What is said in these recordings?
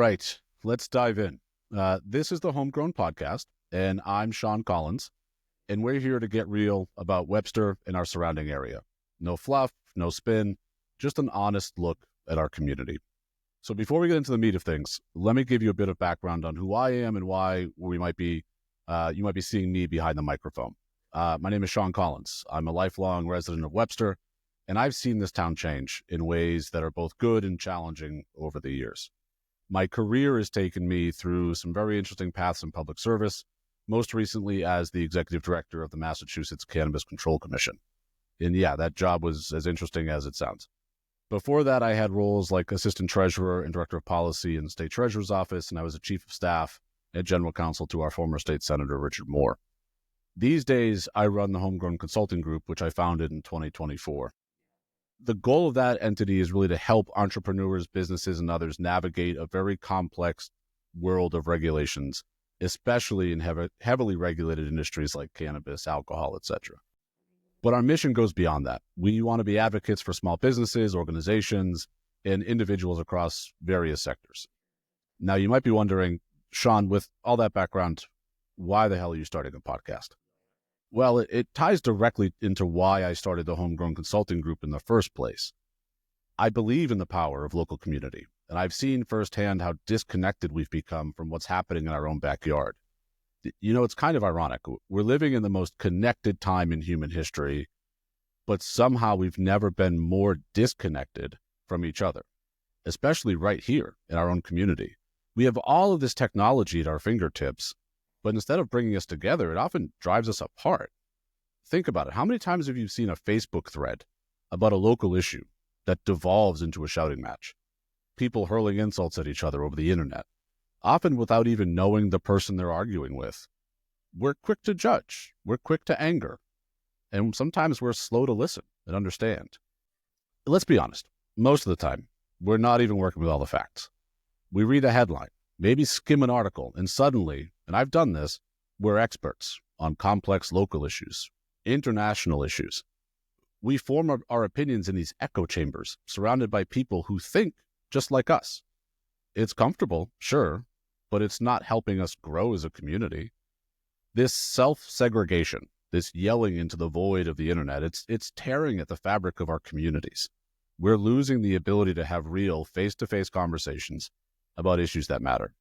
right, let's dive in. This is the Homegrown Podcast, and I'm Shawn Collins, and we're here to get real about Webster and our surrounding area. No fluff, no spin, just an honest look at our community. So before we get into the meat of things, let me give you a bit of background on who I am and why you might be seeing me behind the microphone. My name is Shawn Collins. I'm a lifelong resident of Webster, and I've seen this town change in ways that are both good and challenging over the years. My career has taken me through some very interesting paths in public service, most recently as the executive director of the Massachusetts Cannabis Control Commission. And yeah, that job was as interesting as it sounds. Before that, I had roles like assistant treasurer and director of policy in the state treasurer's office, and I was a chief of staff and general counsel to our former state senator, Richard Moore. These days, I run the Homegrown Consulting Group, which I founded in 2024. The goal of that entity is really to help entrepreneurs, businesses, and others navigate a very complex world of regulations, especially in heavily regulated industries like cannabis, alcohol, etc. But our mission goes beyond that. We want to be advocates for small businesses, organizations, and individuals across various sectors. Now, you might be wondering, Shawn, with all that background, why the hell are you starting a podcast? Well, it ties directly into why I started the Homegrown Consulting Group in the first place. I believe in the power of local community, and I've seen firsthand how disconnected we've become from what's happening in our own backyard. You know, it's kind of ironic. We're living in the most connected time in human history, but somehow we've never been more disconnected from each other, especially right here in our own community. We have all of this technology at our fingertips, but instead of bringing us together, it often drives us apart. Think about it. How many times have you seen a Facebook thread about a local issue that devolves into a shouting match? People hurling insults at each other over the internet, often without even knowing the person they're arguing with. We're quick to judge. We're quick to anger. And sometimes we're slow to listen and understand. Let's be honest. Most of the time, we're not even working with all the facts. We read a headline, maybe skim an article, and suddenly, and I've done this, we're experts on complex local issues, international issues. We form our opinions in these echo chambers, surrounded by people who think just like us. It's comfortable, sure, but it's not helping us grow as a community. This self-segregation, this yelling into the void of the internet, it's tearing at the fabric of our communities. We're losing the ability to have real face-to-face conversations about issues that matter.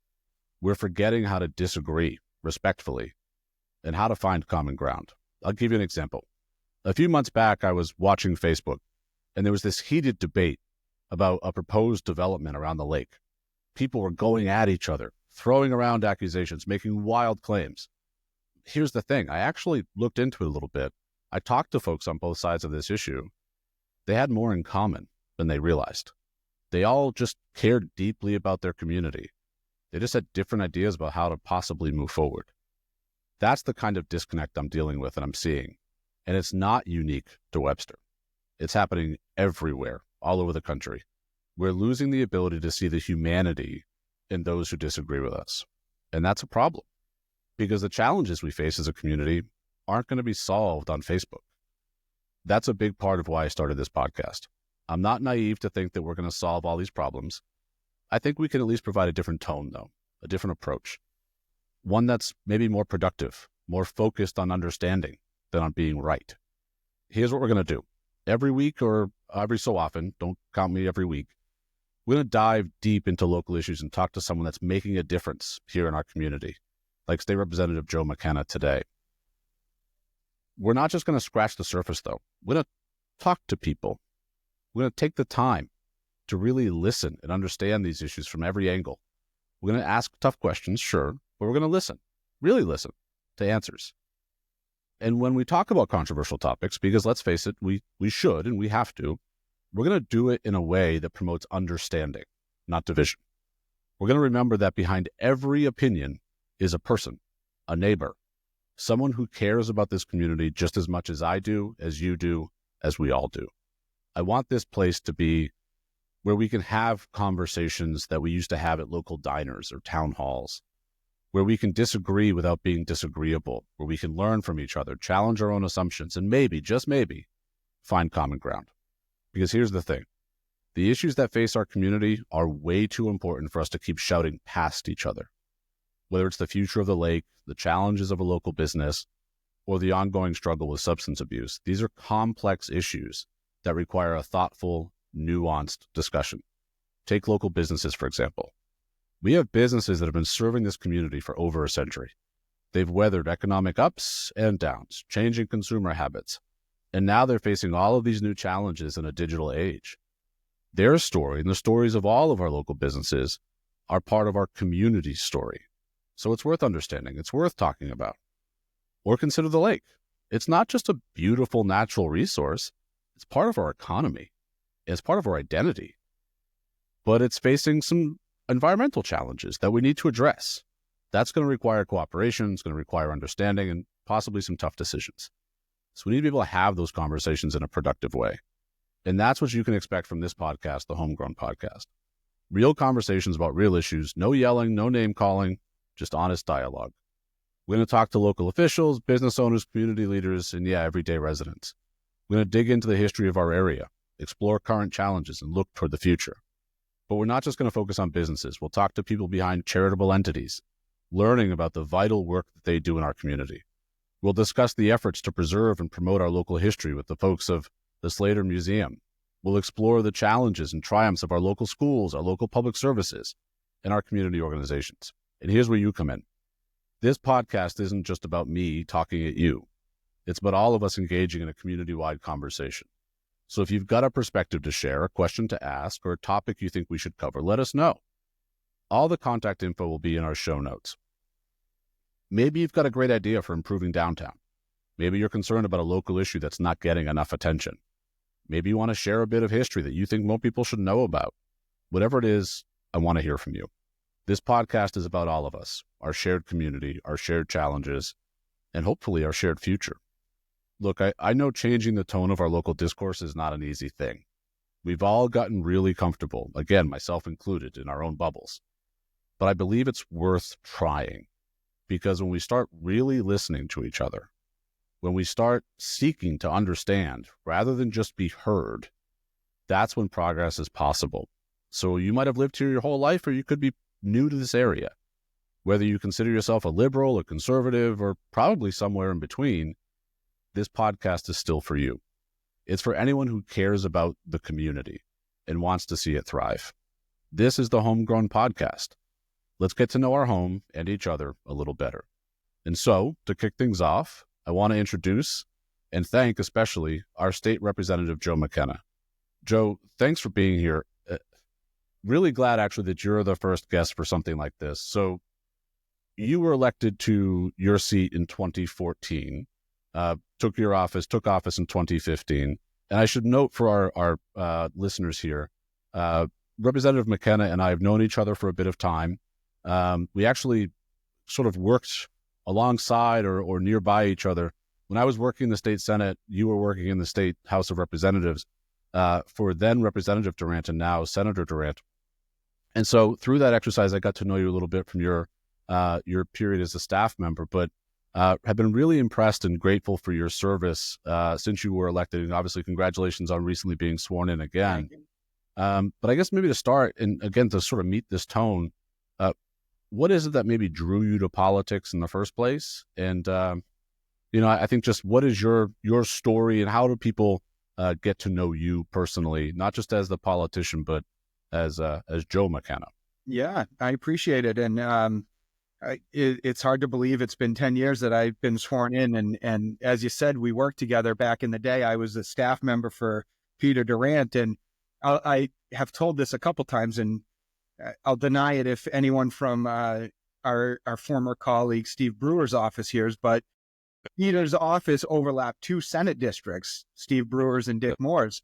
We're forgetting how to disagree respectfully and how to find common ground. I'll give you an example. A few months back, I was watching Facebook, and there was this heated debate about a proposed development around the lake. People were going at each other, throwing around accusations, making wild claims. Here's the thing. I actually looked into it a little bit. I talked to folks on both sides of this issue. They had more in common than they realized. They all just cared deeply about their community. They just had different ideas about how to possibly move forward. That's the kind of disconnect I'm dealing with and I'm seeing. And it's not unique to Webster. It's happening everywhere, all over the country. We're losing the ability to see the humanity in those who disagree with us. And that's a problem, because the challenges we face as a community aren't going to be solved on Facebook. That's a big part of why I started this podcast. I'm not naive to think that we're going to solve all these problems. I think we can at least provide a different tone, though, a different approach, one that's maybe more productive, more focused on understanding than on being right. Here's what we're going to do. Every week or every so often, don't count me every week, we're going to dive deep into local issues and talk to someone that's making a difference here in our community, like State Representative Joe McKenna today. We're not just going to scratch the surface, though. We're going to talk to people. We're going to take the time to really listen and understand these issues from every angle. We're going to ask tough questions, sure, but we're going to listen, really listen to answers. And when we talk about controversial topics, because let's face it, we should and we have to, we're going to do it in a way that promotes understanding, not division. We're going to remember that behind every opinion is a person, a neighbor, someone who cares about this community just as much as I do, as you do, as we all do. I want this place to be where we can have conversations that we used to have at local diners or town halls, where we can disagree without being disagreeable, where we can learn from each other, challenge our own assumptions, and maybe, just maybe, find common ground. Because here's the thing. The issues that face our community are way too important for us to keep shouting past each other. Whether it's the future of the lake, the challenges of a local business, or the ongoing struggle with substance abuse, these are complex issues that require a thoughtful, nuanced discussion. Take local businesses, for example. We have businesses that have been serving this community for over a century. They've weathered economic ups and downs, changing consumer habits, and now they're facing all of these new challenges in a digital age. Their story and the stories of all of our local businesses are part of our community story. So it's worth understanding. It's worth talking about. Or consider the lake. It's not just a beautiful natural resource. It's part of our economy. It's part of our identity. But it's facing some environmental challenges that we need to address. That's going to require cooperation. It's going to require understanding and possibly some tough decisions. So we need to be able to have those conversations in a productive way. And that's what you can expect from this podcast, the Homegrown Podcast. Real conversations about real issues, no yelling, no name calling, just honest dialogue. We're going to talk to local officials, business owners, community leaders, and everyday residents. We're going to dig into the history of our area, explore current challenges, and look toward the future. But we're not just going to focus on businesses. We'll talk to people behind charitable entities, learning about the vital work that they do in our community. We'll discuss the efforts to preserve and promote our local history with the folks of the Slater Museum. We'll explore the challenges and triumphs of our local schools, our local public services, and our community organizations. And here's where you come in. This podcast isn't just about me talking at you. It's about all of us engaging in a community-wide conversation. So if you've got a perspective to share, a question to ask, or a topic you think we should cover, let us know. All the contact info will be in our show notes. Maybe you've got a great idea for improving downtown. Maybe you're concerned about a local issue that's not getting enough attention. Maybe you want to share a bit of history that you think more people should know about. Whatever it is, I want to hear from you. This podcast is about all of us, our shared community, our shared challenges, and hopefully our shared future. Look, I know changing the tone of our local discourse is not an easy thing. We've all gotten really comfortable, again, myself included, in our own bubbles. But I believe it's worth trying, because when we start really listening to each other, when we start seeking to understand rather than just be heard, that's when progress is possible. So you might have lived here your whole life, or you could be new to this area. Whether you consider yourself a liberal, a conservative, or probably somewhere in between, this podcast is still for you. It's for anyone who cares about the community and wants to see it thrive. This is the Homegrown Podcast. Let's get to know our home and each other a little better. And so, to kick things off, I want to introduce and thank especially our State Representative Joe McKenna. Joe, thanks for being here. Really glad actually that you're the first guest for something like this. So you were elected to your seat in 2014, took office in 2015. And I should note for our listeners here, Representative McKenna and I have known each other for a bit of time. We actually sort of worked alongside or nearby each other. When I was working in the state Senate, you were working in the state House of Representatives for then Representative Durant and now Senator Durant. And so through that exercise, I got to know you a little bit from your period as a staff member, but have been really impressed and grateful for your service since you were elected. And obviously, congratulations on recently being sworn in again. But I guess maybe to start, and again, to sort of meet this tone, what is it that maybe drew you to politics in the first place? And, I think just what is your story and how do people get to know you personally, not just as the politician, but as Joe McKenna? Yeah, I appreciate it. And it's hard to believe it's been 10 years that I've been sworn in. And as you said, we worked together back in the day. I was a staff member for Peter Durant. And I have told this a couple times, and I'll deny it if anyone from our former colleague Steve Brewer's office hears, but Peter's office overlapped two Senate districts, Steve Brewer's and Dick Moore's.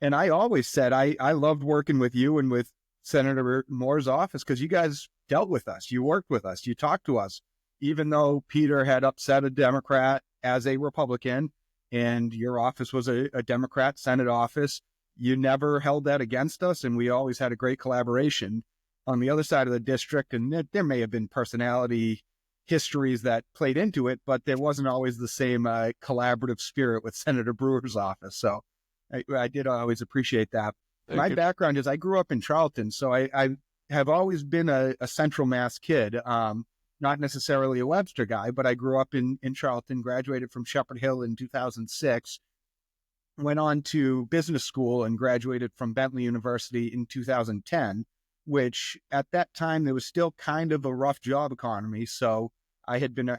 And I always said I loved working with you and with Senator Moore's office because you guys dealt with us. You worked with us. You talked to us. Even though Peter had upset a Democrat as a Republican and your office was a Democrat Senate office, you never held that against us. And we always had a great collaboration on the other side of the district. And there may have been personality histories that played into it, but there wasn't always the same collaborative spirit with Senator Brewer's office. So I did always appreciate that. My background is I grew up in Charlton, so I have always been a Central Mass kid. Not necessarily a Webster guy, but I grew up in Charlton, graduated from Shepherd Hill in 2006, went on to business school and graduated from Bentley University in 2010, which at that time, there was still kind of a rough job economy. So I had been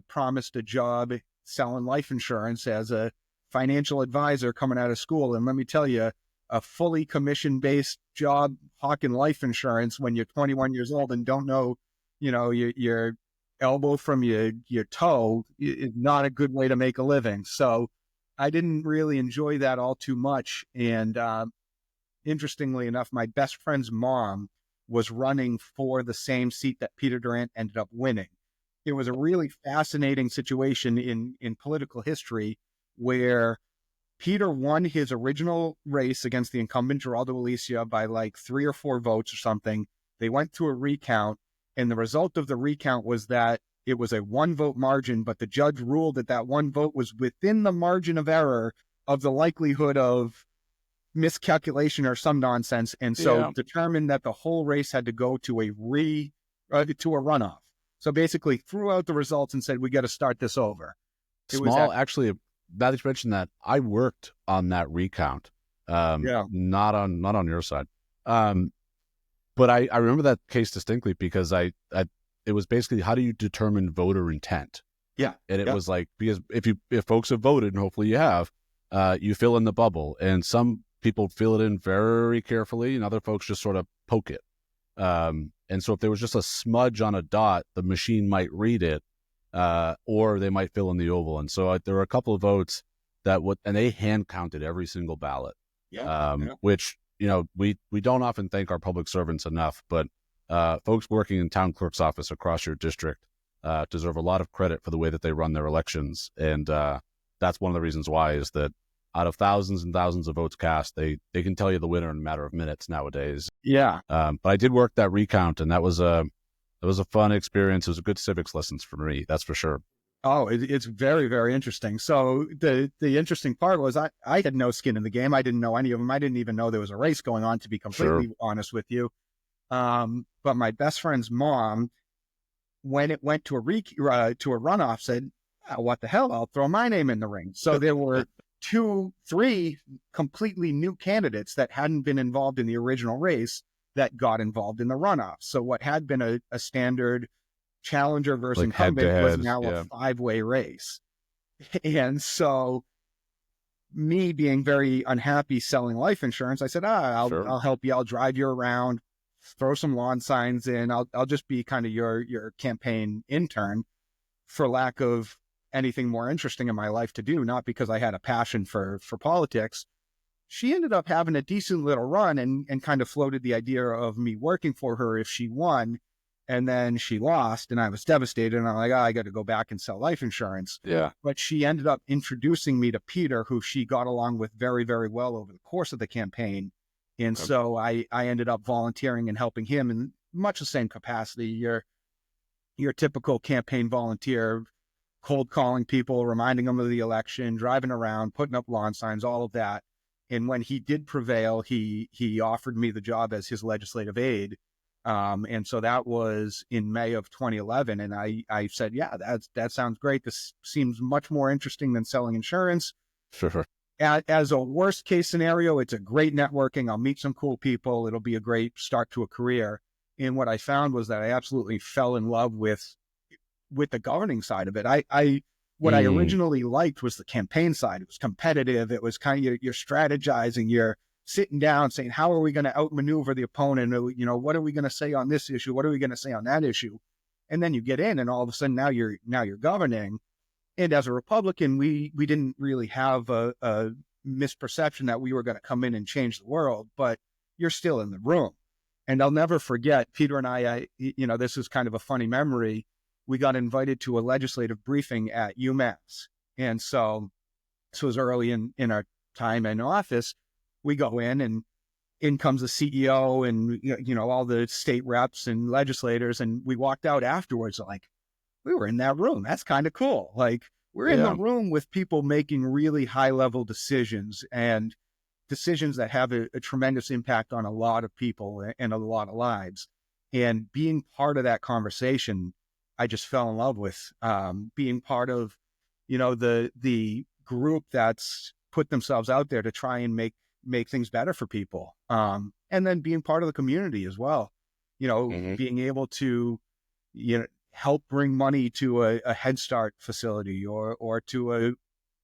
promised a job selling life insurance as a financial advisor coming out of school. And let me tell you, a fully commission-based job hawking life insurance when you're 21 years old and don't know, your elbow from your toe is not a good way to make a living. So I didn't really enjoy that all too much. And interestingly enough, my best friend's mom was running for the same seat that Peter Durant ended up winning. It was a really fascinating situation in political history where Peter won his original race against the incumbent Geraldo Alicia by like 3 or 4 votes or something. They went to a recount, and the result of the recount was that it was a 1-vote margin, but the judge ruled that 1 vote was within the margin of error of the likelihood of miscalculation or some nonsense, and so determined that the whole race had to go to a runoff. So basically threw out the results and said, we got to start this over. Actually, now that you mentioned that, I worked on that recount. Not on your side. But I remember that case distinctly because it was basically, how do you determine voter intent? Yeah. And it was like, because if folks have voted, and hopefully you have, you fill in the bubble, and some people fill it in very carefully, and other folks just sort of poke it. And so if there was just a smudge on a dot, the machine might read it, or they might fill in the oval. And so there were a couple of votes and they hand counted every single ballot, which, we don't often thank our public servants enough, but folks working in town clerk's office across your district deserve a lot of credit for the way that they run their elections. And that's one of the reasons why, is that out of thousands and thousands of votes cast, they can tell you the winner in a matter of minutes nowadays. Yeah. But I did work that recount, and that was a fun experience. It was a good civics lessons for me, that's for sure. Oh, it's very, very interesting. So the interesting part was I had no skin in the game. I didn't know any of them. I didn't even know there was a race going on, to be completely honest with you. But my best friend's mom, when it went to a runoff, said, what the hell, I'll throw my name in the ring. So there were 2-3 completely new candidates that hadn't been involved in the original race that got involved in the runoff. So what had been a standard challenger versus incumbent was now a 5-way race. And so me being very unhappy selling life insurance, I said, I'll help you. I'll drive you around, throw some lawn signs in. I'll just be kind of your campaign intern, for lack of anything more interesting in my life to do, not because I had a passion for politics. She ended up having a decent little run and kind of floated the idea of me working for her if she won. And then she lost, and I was devastated. And I'm like, I got to go back and sell life insurance. Yeah. But she ended up introducing me to Peter, who she got along with very, very well over the course of the campaign. And so I ended up volunteering and helping him in much the same capacity. Your typical campaign volunteer, cold calling people, reminding them of the election, driving around, putting up lawn signs, all of that. And when he did prevail, he offered me the job as his legislative aide. And so that was in May of 2011. And I said, yeah, that sounds great. This seems much more interesting than selling insurance. Sure. As a worst case scenario, it's a great networking. I'll meet some cool people. It'll be a great start to a career. And what I found was that I absolutely fell in love with the governing side of it. What I originally liked was the campaign side. It was competitive. It was kind of you're strategizing, you're sitting down saying, how are we going to outmaneuver the opponent? What are we going to say on this issue? What are we going to say on that issue? And then you get in, and all of a sudden now you're governing. And as a Republican, we didn't really have a misperception that we were going to come in and change the world, but you're still in the room. And I'll never forget, Peter and I this is kind of a funny memory. We got invited to a legislative briefing at UMass. And so this was early in our time in office. We go in, and in comes the CEO and, all the state reps and legislators. And we walked out afterwards like, we were in that room. That's kind of cool. Like, we're in the room with people making really high level decisions. And decisions that have a tremendous impact on a lot of people and a lot of lives. And being part of that conversation, I just fell in love with being part of, the group that's put themselves out there to try and make things better for people. And then being part of the community as well, being able to, help bring money to a Head Start facility or to a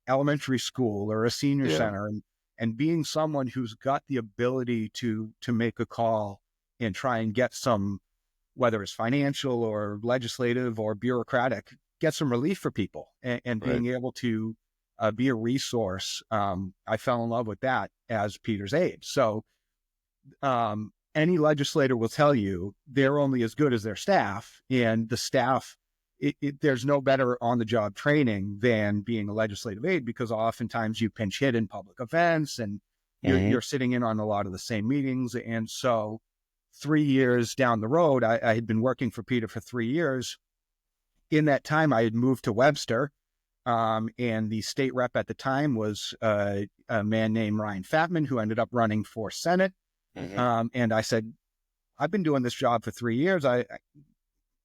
elementary school or a senior center, and being someone who's got the ability to make a call and try and get some, whether it's financial or legislative or bureaucratic, get some relief for people, and being able to be a resource. I fell in love with that as Peter's aide. So any legislator will tell you they're only as good as their staff, and the staff, there's no better on-the-job training than being a legislative aide, because oftentimes you pinch hit in public events and you're sitting in on a lot of the same meetings. And so 3 years down the road, I had been working for Peter for 3 years. In that time, I had moved to Webster, and the state rep at the time was a man named Ryan Fatman, who ended up running for Senate. And I said, I've been doing this job for 3 years. I'm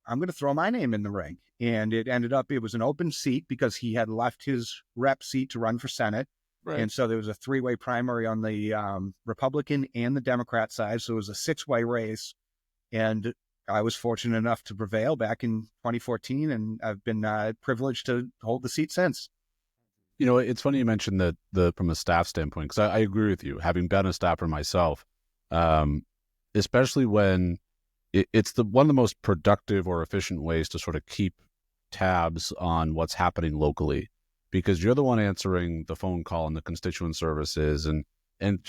going to throw my name in the ring. And it ended up, it was an open seat because he had left his rep seat to run for Senate. And so there was a 3-way primary on the Republican and the Democrat side. So it was a 6-way race. And I was fortunate enough to prevail back in 2014. And I've been privileged to hold the seat since. It's funny you mentioned that from a staff standpoint, because I agree with you, having been a staffer myself, especially when it's one of the most productive or efficient ways to sort of keep tabs on what's happening locally, because you're the one answering the phone call and the constituent services. And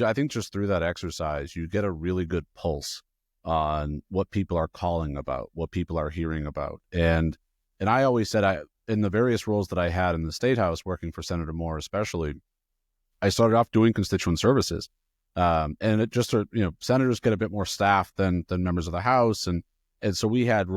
I think just through that exercise, you get a really good pulse on what people are calling about, what people are hearing about. And I always said, in the various roles that I had in the State House, working for Senator Moore especially, I started off doing constituent services. And it just, senators get a bit more staff than members of the House. And so we had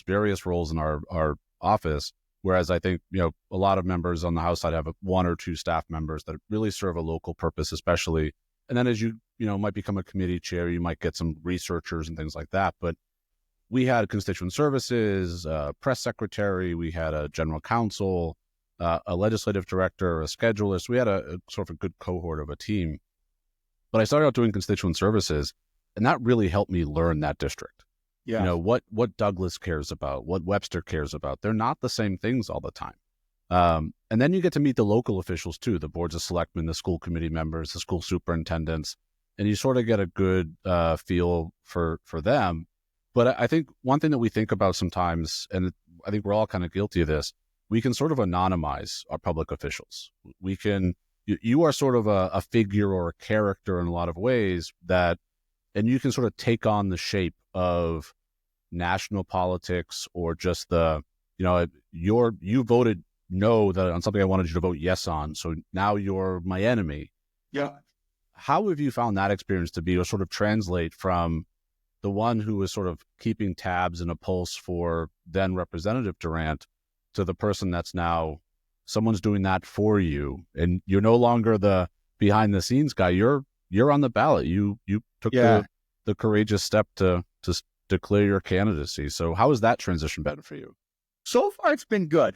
various roles in our office, whereas I think, a lot of members on the House side have 1 or 2 staff members that really serve a local purpose, especially. And then as you might become a committee chair, you might get some researchers and things like that. But we had constituent services, press secretary, we had a general counsel, a legislative director, a schedulist. We had a sort of a good cohort of a team. But I started out doing constituent services, and that really helped me learn that district. What Douglas cares about, what Webster cares about. They're not the same things all the time. And then you get to meet the local officials too, the boards of selectmen, the school committee members, the school superintendents, and you sort of get a good feel for them. But I think one thing that we think about sometimes, and I think we're all kind of guilty of this, we can sort of anonymize our public officials. We can... You are sort of a figure or a character in a lot of ways and you can sort of take on the shape of national politics, or just you voted no on something I wanted you to vote yes on. So now you're my enemy. Yeah. How have you found that experience to be, to sort of translate from the one who was sort of keeping tabs and a pulse for then Representative Durant to the person that's now someone's doing that for you, and you're no longer the behind the scenes guy. You're on the ballot. You took the courageous step to declare your candidacy. So how has that transition been for you? So far, it's been good.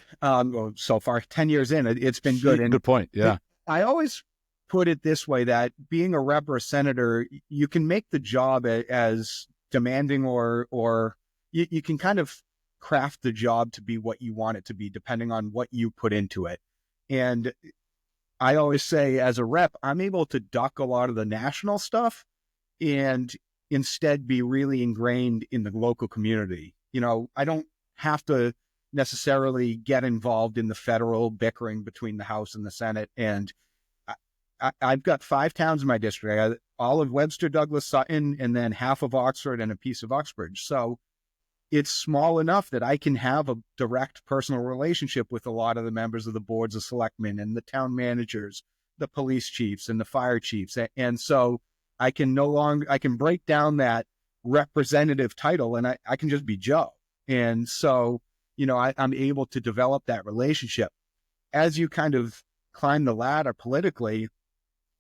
So far, 10 years in, it's been good. And good point. Yeah. I always put it this way, that being a rep or a senator, you can make the job as demanding, or you can kind of craft the job to be what you want it to be, depending on what you put into it. And I always say, as a rep, I'm able to duck a lot of the national stuff and instead be really ingrained in the local community. I don't have to necessarily get involved in the federal bickering between the House and the Senate. And I've got 5 towns in my district. I got all of Webster, Douglas, Sutton, and then half of Oxford and a piece of Uxbridge. So it's small enough that I can have a direct personal relationship with a lot of the members of the boards of selectmen and the town managers, the police chiefs and the fire chiefs. And so I can break down that representative title, and I can just be Joe. And so, I'm able to develop that relationship. As you kind of climb the ladder politically,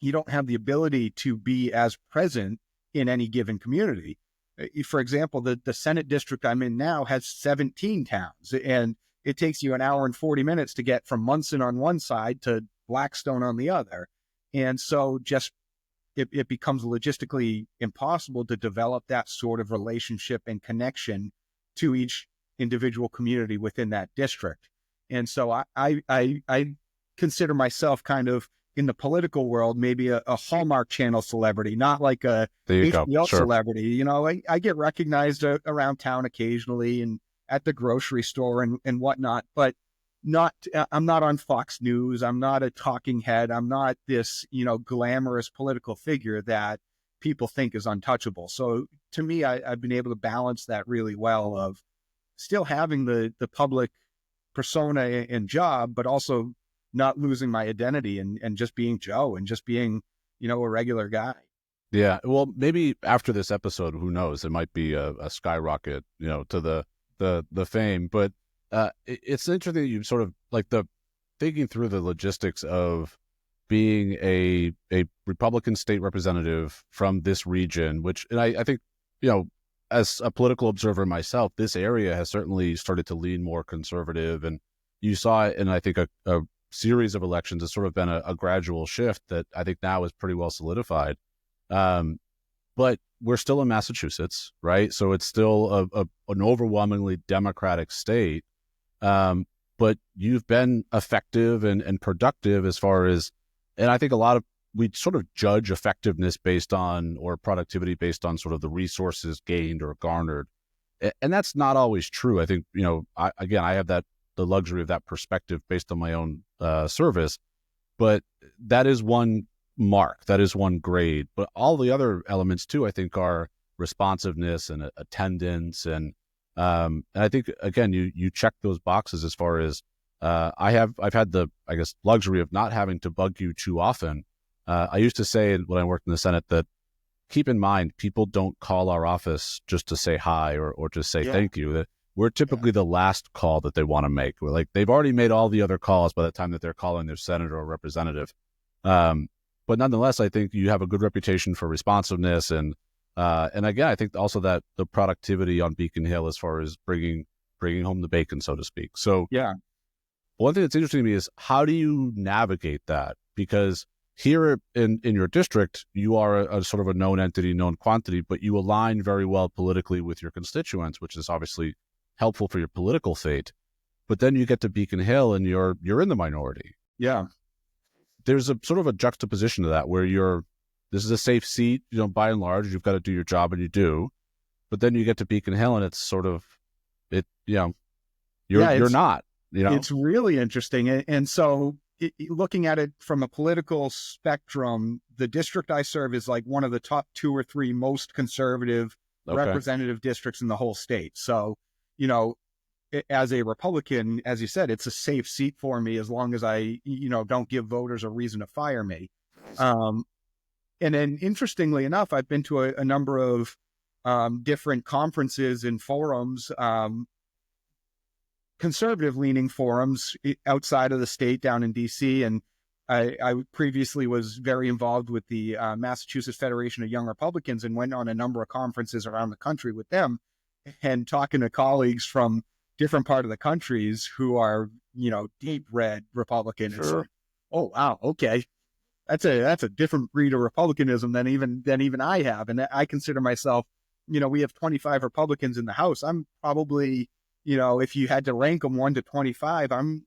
you don't have the ability to be as present in any given community. For example, the Senate district I'm in now has 17 towns, and it takes you an hour and 40 minutes to get from Munson on one side to Blackstone on the other. And so just it becomes logistically impossible to develop that sort of relationship and connection to each individual community within that district. And so I consider myself kind of in the political world, maybe a Hallmark Channel celebrity, not like a HBO celebrity. You know, I get recognized around town occasionally and at the grocery store and whatnot, but I'm not on Fox News. I'm not a talking head. I'm not this, glamorous political figure that people think is untouchable. So to me, I've been able to balance that really well of still having the public persona and job, but also not losing my identity and just being Joe and just being, a regular guy. Yeah. Well, maybe after this episode, who knows, it might be a skyrocket, to the fame, but it's interesting that you sort of like thinking through the logistics of being a Republican state representative from this region, and I think, as a political observer myself, this area has certainly started to lean more conservative, and you saw it in, I think, a series of elections. It's sort of been a gradual shift that I think now is pretty well solidified. But we're still in Massachusetts, right? So it's still an overwhelmingly Democratic state. But you've been effective and productive as far as, and I think we sort of judge effectiveness based on, or productivity based on sort of the resources gained or garnered. And that's not always true. I think, I have the luxury of that perspective based on my own service, but that is one mark, that is one grade. But all the other elements too, I think, are responsiveness and attendance. And I think, again, you check those boxes as far as I've had the, I guess, luxury of not having to bug you too often. I used to say when I worked in the Senate that keep in mind, people don't call our office just to say hi or to say thank you. That we're typically the last call that they want to make. We're like, they've already made all the other calls by the time that they're calling their senator or representative. But nonetheless, I think you have a good reputation for responsiveness. And again, I think also that the productivity on Beacon Hill as far as bringing home the bacon, so to speak. So one thing that's interesting to me is, how do you navigate that? Because here in your district, you are a sort of a known entity, known quantity, but you align very well politically with your constituents, which is obviously helpful for your political fate. But then you get to Beacon Hill and you're in the minority. Yeah. There's a sort of a juxtaposition to that where this is a safe seat, by and large, you've got to do your job and you do. But then you get to Beacon Hill and it's sort of, you're not, It's really interesting. And so looking at it from a political spectrum, the district I serve is like one of the top 2 or 3 most conservative representative districts in the whole state. So, as a Republican, as you said, it's a safe seat for me as long as I, don't give voters a reason to fire me. And then interestingly enough, I've been to a number of different conferences and forums, conservative-leaning forums outside of the state down in D.C. And I previously was very involved with the Massachusetts Federation of Young Republicans and went on a number of conferences around the country with them and talking to colleagues from different part of the countries who are, deep red Republican. Sure. Oh, wow. Okay. That's a different breed of Republicanism than even I have. And I consider myself, we have 25 Republicans in the House. I'm probably, if you had to rank them 1 to 25, I'm,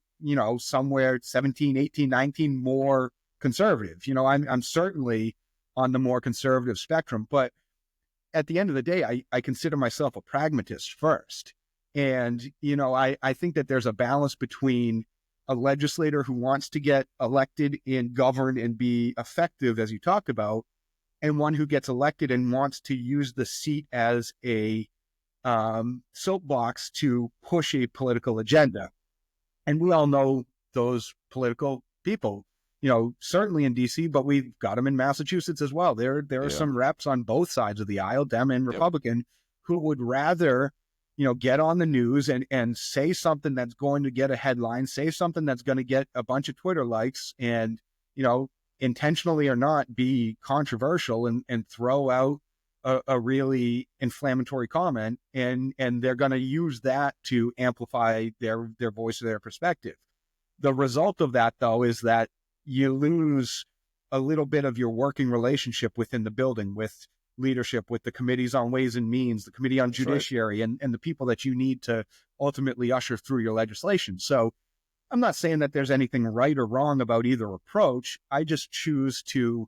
somewhere 17, 18, 19 more conservative. I'm certainly on the more conservative spectrum, but at the end of the day, I consider myself a pragmatist first. And, I think that there's a balance between a legislator who wants to get elected and govern and be effective, as you talk about, and one who gets elected and wants to use the seat as a soapbox to push a political agenda. And we all know those political people, certainly in DC, but we've got them in Massachusetts as well. There are some reps on both sides of the aisle, Dem and Republican, who would rather, get on the news and say something that's going to get a headline, say something that's going to get a bunch of Twitter likes and, intentionally or not, be controversial and throw out a really inflammatory comment, and they're going to use that to amplify their voice or their perspective. The result of that, though, is that you lose a little bit of your working relationship within the building with leadership, with the committees on Ways and Means, the Committee on Judiciary, and the people that you need to ultimately usher through your legislation. So I'm not saying that there's anything right or wrong about either approach. I just choose to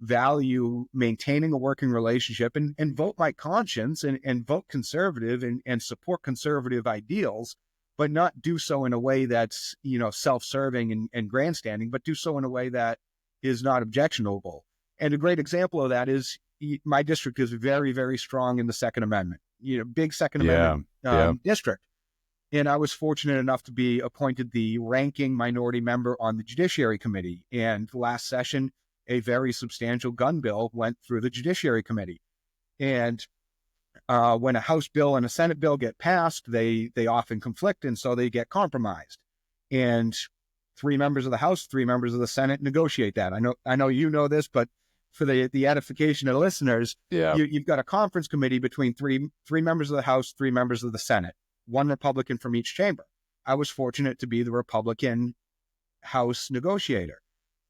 value maintaining a working relationship and vote my conscience and vote conservative and support conservative ideals, but not do so in a way that's, self-serving and grandstanding, but do so in a way that is not objectionable. And a great example of that is my district is very, very strong in the Second Amendment, big Second Amendment district. And I was fortunate enough to be appointed the ranking minority member on the Judiciary Committee. And last session, a very substantial gun bill went through the Judiciary Committee. And when a House bill and a Senate bill get passed, they often conflict, and so they get compromised. And 3 members of the House, 3 members of the Senate negotiate that. I know you know this, but for the edification of the listeners, you've got a conference committee between three members of the House, 3 members of the Senate, 1 Republican from each chamber. I was fortunate to be the Republican House negotiator.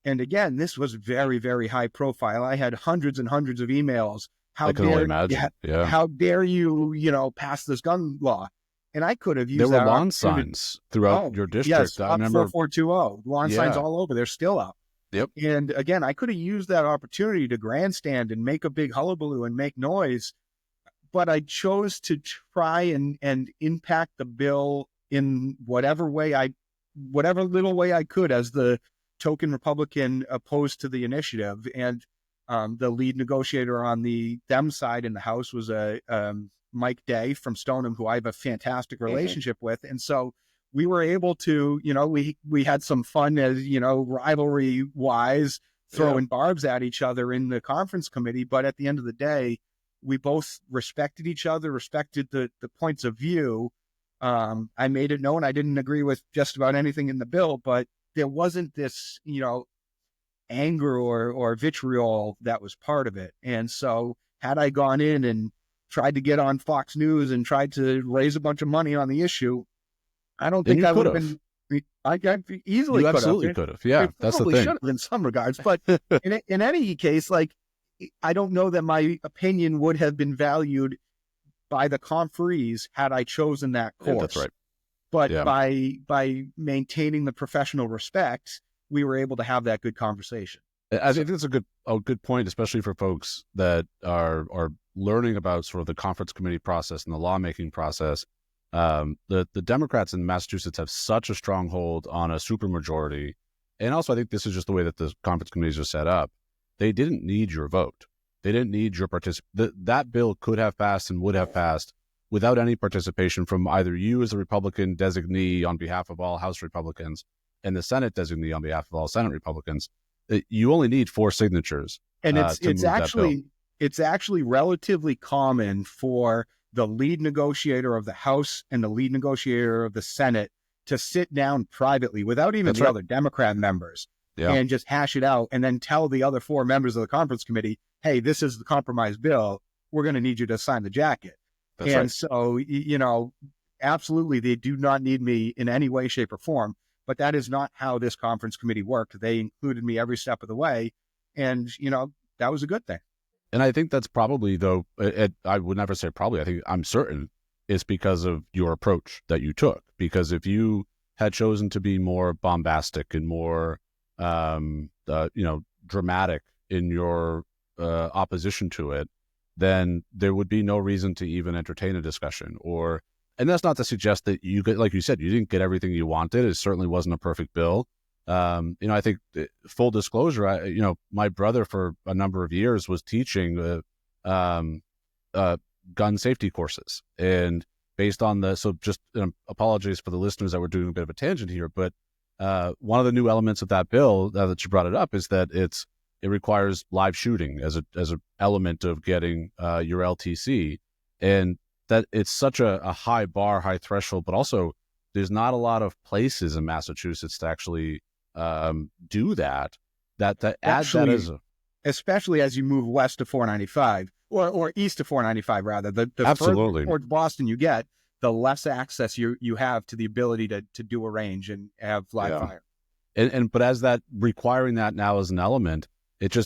And again, this was very, very high profile. I had hundreds and hundreds of emails. I can only imagine. How dare you, pass this gun law? And I could have used there that. There were lawn signs throughout your district. Yes, I remember 4420. Lawn signs all over. They're still up. Yep. And again, I could have used that opportunity to grandstand and make a big hullabaloo and make noise, but I chose to try and impact the bill in whatever little way I could as the token Republican opposed to the initiative. And the lead negotiator on the Dem side in the House was Mike Day from Stoneham, who I have a fantastic relationship with. And so we were able to, we had some fun as, rivalry wise, throwing barbs at each other in the conference committee. But at the end of the day, we both respected each other, respected the points of view. I made it known I didn't agree with just about anything in the bill, but there wasn't this, anger or vitriol that was part of it. And so had I gone in and tried to get on Fox News and tried to raise a bunch of money on the issue, I don't think I would have been. I easily you could absolutely have. Could have. Yeah, that's the thing. Should have in some regards, but in any case, I don't know that my opinion would have been valued by the conferees had I chosen that course. Yeah, that's right. But by maintaining the professional respect, we were able to have that good conversation. I think that's a good point, especially for folks that are learning about sort of the conference committee process and the lawmaking process. The Democrats in Massachusetts have such a strong hold on a supermajority. And also, I think this is just the way that the conference committees are set up. They didn't need your vote. They didn't need your participation. That bill could have passed and would have passed without any participation from either you as the Republican designee on behalf of all House Republicans and the Senate designee on behalf of all Senate Republicans. You only need 4 signatures. And it's actually relatively common for the lead negotiator of the House and the lead negotiator of the Senate to sit down privately without even other Democrat members and just hash it out and then tell the other 4 members of the conference committee, hey, this is the compromise bill. We're going to need you to sign the jacket. So, absolutely, they do not need me in any way, shape, or form. But that is not how this conference committee worked. They included me every step of the way. And, that was a good thing. And I think that's probably, though, I would never say probably, I think I'm certain it's because of your approach that you took. Because if you had chosen to be more bombastic and more, dramatic in your opposition to it, then there would be no reason to even entertain a discussion. And that's not to suggest that you get, like you said, you didn't get everything you wanted. It certainly wasn't a perfect bill. I think full disclosure, my brother for a number of years was teaching gun safety courses, and based on so just apologies for the listeners that we're doing a bit of a tangent here, but one of the new elements of that bill, now that you brought it up, is that it requires live shooting as an element of getting your LTC, and that it's such a high bar, high threshold, but also there's not a lot of places in Massachusetts to actually do that. That add that as a... Especially as you move west to 495 or east to 495 rather. The Absolutely. further towards Boston you get, the less access you have to the ability to do a range and have live fire. But as that requiring that now as an element, it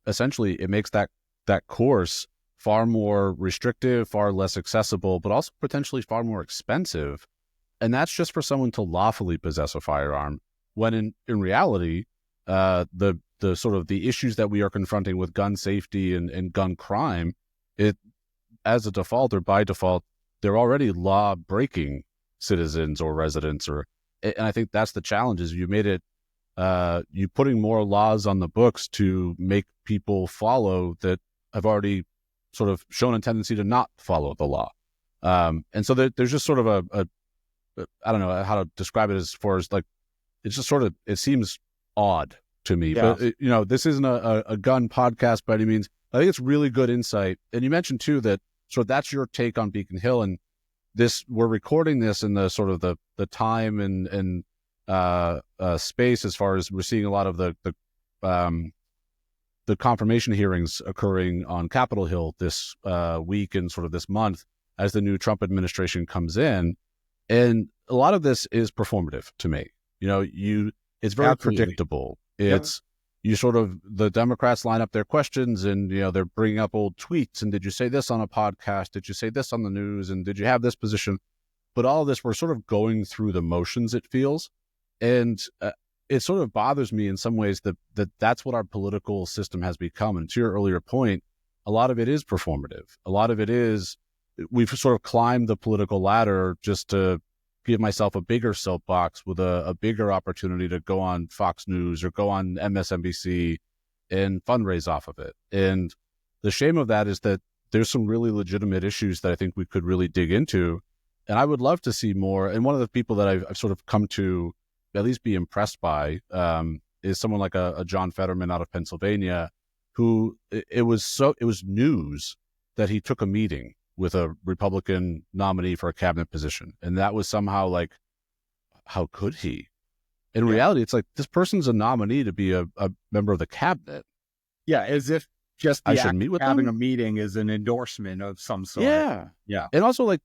essentially makes that course far more restrictive, far less accessible, but also potentially far more expensive. And that's just for someone to lawfully possess a firearm. When in reality, the sort of the issues that we are confronting with gun safety and gun crime, as a default or by default, they're already law-breaking citizens or residents. And I think that's the challenge, is you made it, you putting more laws on the books to make people follow that have already sort of shown a tendency to not follow the law. And so there's just sort of a I don't know how to describe it as far as like, it's just sort of, it seems odd to me. Yeah. But, this isn't a gun podcast by any means. I think it's really good insight. And you mentioned too that that's your take on Beacon Hill, and we're recording this in the sort of the time and space as far as we're seeing a lot of the confirmation hearings occurring on Capitol Hill this week and sort of this month as the new Trump administration comes in. And a lot of this is performative to me. It's very predictable. It's the Democrats line up their questions and, they're bringing up old tweets. And did you say this on a podcast? Did you say this on the news? And did you have this position? But all of this, we're sort of going through the motions, it feels. And it sort of bothers me in some ways that's what our political system has become. And to your earlier point, a lot of it is performative. A lot of it is, we've sort of climbed the political ladder just to give myself a bigger soapbox with a bigger opportunity to go on Fox News or go on MSNBC and fundraise off of it. And the shame of that is that there's some really legitimate issues that I think we could really dig into. And I would love to see more. And one of the people that I've sort of come to at least be impressed by is someone like a John Fetterman out of Pennsylvania, who it was news that he took a meeting with a Republican nominee for a cabinet position. And that was somehow like, how could he? In reality, it's like, this person's a nominee to be a member of the cabinet. Yeah, as if just I should meet with having them? a meeting is an endorsement of some sort. Yeah. And also like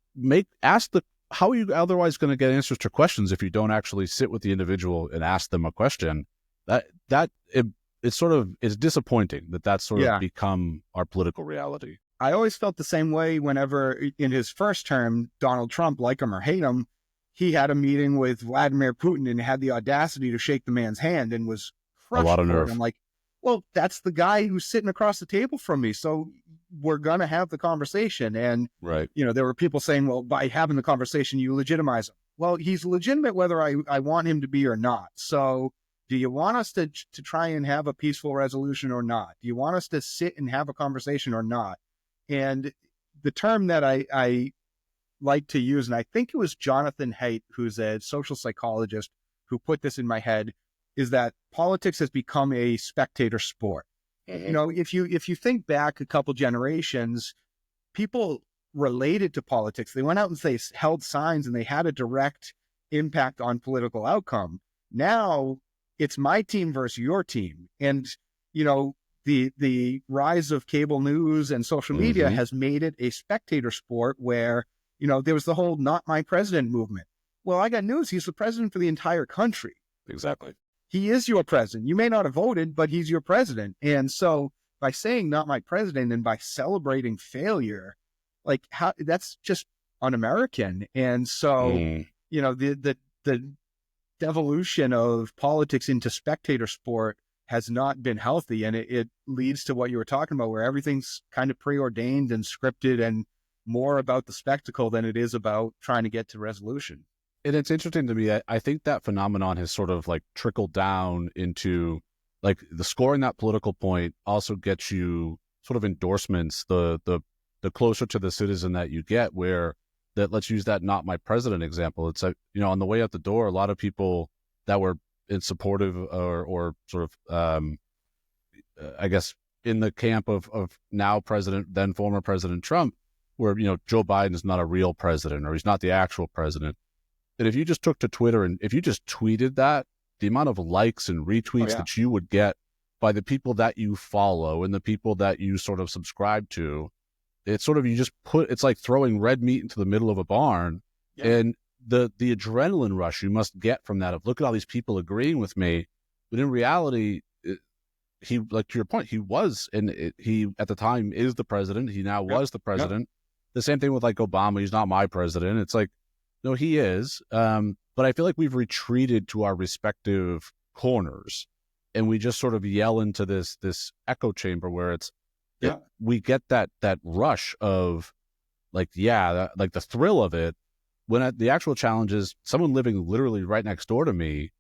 how are you otherwise going to get answers to questions if you don't actually sit with the individual and ask them a question? It's disappointing that's sort of become our political reality. I always felt the same way whenever in his first term, Donald Trump, like him or hate him, he had a meeting with Vladimir Putin and had the audacity to shake the man's hand and was crushed. A lot of nerve. I'm like, well, that's the guy who's sitting across the table from me. So we're going to have the conversation. And, right. There were people saying, well, by having the conversation, you legitimize him. Well, he's legitimate whether I want him to be or not. So do you want us to try and have a peaceful resolution or not? Do you want us to sit and have a conversation or not? And the term that I like to use, and I think it was Jonathan Haidt, who's a social psychologist, who put this in my head, is that politics has become a spectator sport. Mm-hmm. If you think back a couple generations, people related to politics. They went out and they held signs and they had a direct impact on political outcome. Now it's my team versus your team. And, the rise of cable news and social media mm-hmm. has made it a spectator sport where, there was the whole not my president movement. Well, I got news. He's the president for the entire country. Exactly. He is your president. You may not have voted, but he's your president. And so by saying not my president and by celebrating failure, like that's just un-American. And so, the devolution of politics into spectator sport has not been healthy. And it leads to what you were talking about, where everything's kind of preordained and scripted and more about the spectacle than it is about trying to get to resolution. And it's interesting to me. I think that phenomenon has sort of like trickled down into like the scoring that political point also gets you sort of endorsements, the closer to the citizen that you get, where that, let's use that not my president example. It's like, on the way out the door, a lot of people that were in supportive or sort of, I guess, in the camp of now president, then former President Trump, where, Joe Biden is not a real president or he's not the actual president. And if you just took to Twitter and if you just tweeted that, the amount of likes and retweets that you would get by the people that you follow and the people that you sort of subscribe to, it's sort of, it's like throwing red meat into the middle of a barn. Yeah. And the adrenaline rush you must get from that of, look at all these people agreeing with me. But in reality, he, like to your point, he was, and he at the time is the president. He now was the president. The same thing with like Obama. He's not my president. It's like, no, he is. But I feel like we've retreated to our respective corners, and we just sort of yell into this echo chamber where we get that rush of like, like the thrill of it. When the actual challenge is someone living literally right next door to me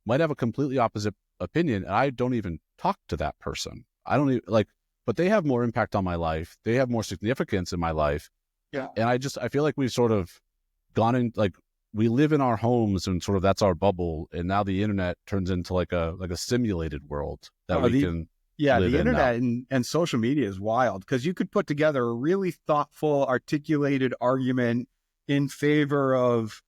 might have a completely opposite opinion, and I don't even talk to that person. I don't even but they have more impact on my life. They have more significance in my life. Yeah. And I feel like we've sort of gone in, like, we live in our homes and sort of that's our bubble. And now the internet turns into like a simulated world that we can live in. The internet and social media is wild, because you could put together a really thoughtful, articulated argument in favor of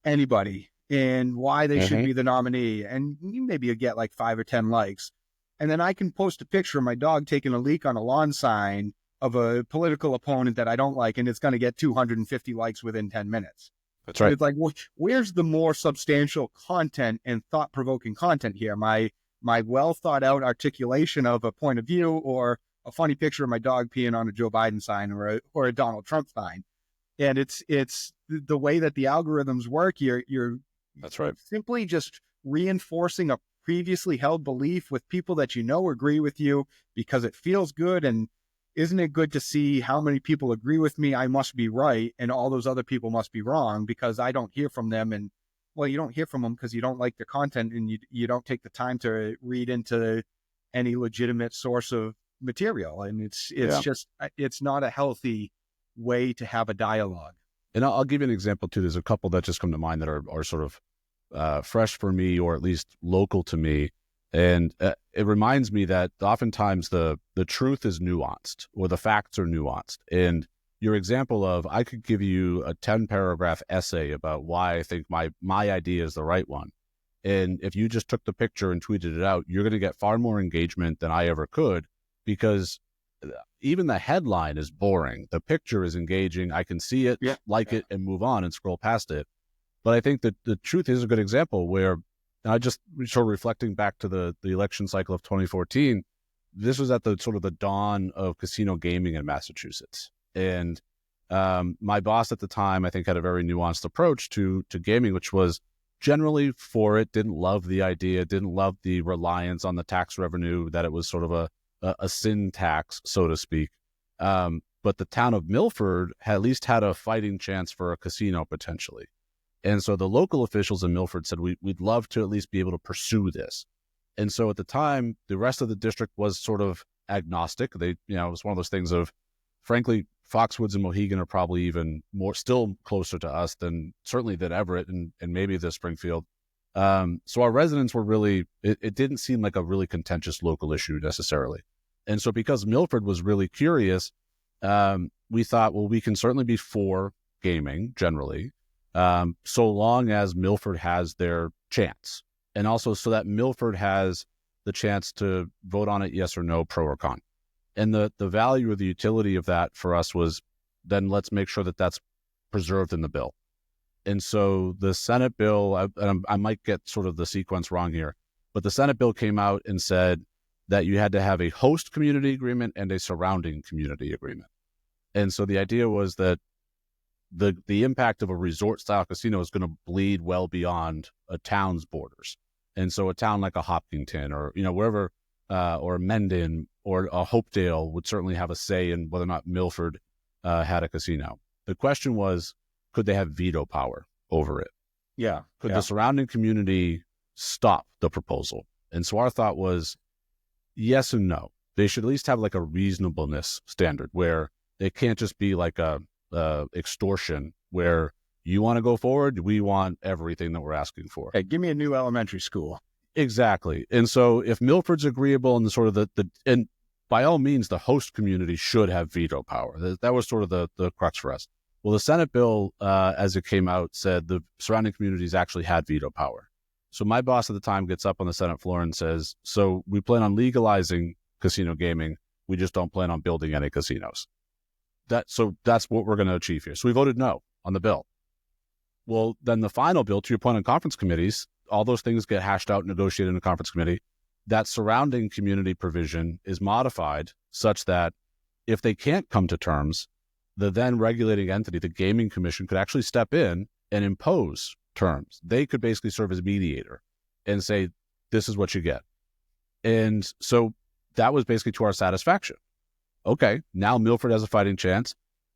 anybody and why they should be the nominee. And maybe you get like 5 or 10 likes. And then I can post a picture of my dog taking a leak on a lawn sign of a political opponent that I don't like, and it's going to get 250 likes within 10 minutes. That's right. It's like, where's the more substantial content and thought-provoking content here? My well thought out articulation of a point of view, or a funny picture of my dog peeing on a Joe Biden sign or a Donald Trump sign. And it's the way that the algorithms work. You're That's right. Simply just reinforcing a previously held belief with people that you know agree with you because it feels good. And isn't it good to see how many people agree with me? I must be right, and all those other people must be wrong because I don't hear from them. And well, you don't hear from them because you don't like their content, and you don't take the time to read into any legitimate source of material. And it's not a healthy way to have a dialogue. And I'll give you an example too. There's a couple that just come to mind that are sort of fresh for me, or at least local to me. And it reminds me that oftentimes the truth is nuanced, or the facts are nuanced. And your example of, I could give you a 10-paragraph essay about why I think my idea is the right one. And if you just took the picture and tweeted it out, you're going to get far more engagement than I ever could, because even the headline is boring. The picture is engaging. I can see it, it, and move on and scroll past it. But I think that the truth is a good example where, and I just sort of reflecting back to the election cycle of 2014, this was at the sort of the dawn of casino gaming in Massachusetts. And my boss at the time, I think, had a very nuanced approach to gaming, which was generally for it, didn't love the idea, didn't love the reliance on the tax revenue, that it was sort of a sin tax, so to speak. But the town of Milford at least had a fighting chance for a casino potentially. And so the local officials in Milford said, we'd love to at least be able to pursue this. And so at the time, the rest of the district was sort of agnostic. It was one of those things of, frankly, Foxwoods and Mohegan are probably even still closer to us than Everett and maybe the Springfield. So our residents were really, it didn't seem like a really contentious local issue necessarily. And so because Milford was really curious, we thought, well, we can certainly be for gaming generally, so long as Milford has their chance. And also so that Milford has the chance to vote on it, yes or no, pro or con. And the value or the utility of that for us was, then let's make sure that that's preserved in the bill. And so the Senate bill, I might get sort of the sequence wrong here, but the Senate bill came out and said that you had to have a host community agreement and a surrounding community agreement. And so the idea was that the impact of a resort-style casino is going to bleed well beyond a town's borders. And so a town like a Hopkinton or, wherever, or Mendon or a Hopedale would certainly have a say in whether or not Milford had a casino. The question was, could they have veto power over it? Yeah. Could the surrounding community stop the proposal? And so our thought was, yes and no. They should at least have like a reasonableness standard where it can't just be like a extortion where you want to go forward, we want everything that we're asking for. Hey, give me a new elementary school. Exactly. And so if Milford's agreeable and sort of and by all means, the host community should have veto power. That was sort of the crux for us. Well, the Senate bill, as it came out, said the surrounding communities actually had veto power. So my boss at the time gets up on the Senate floor and says, so we plan on legalizing casino gaming. We just don't plan on building any casinos. So that's what we're going to achieve here. So we voted no on the bill. Well, then the final bill, to your point on conference committees, all those things get hashed out and negotiated in a conference committee. That surrounding community provision is modified such that if they can't come to terms, the then regulating entity, the Gaming Commission, could actually step in and impose terms. They could basically serve as mediator and say, this is what you get. And so that was basically to our satisfaction. Okay, now Milford has a fighting chance.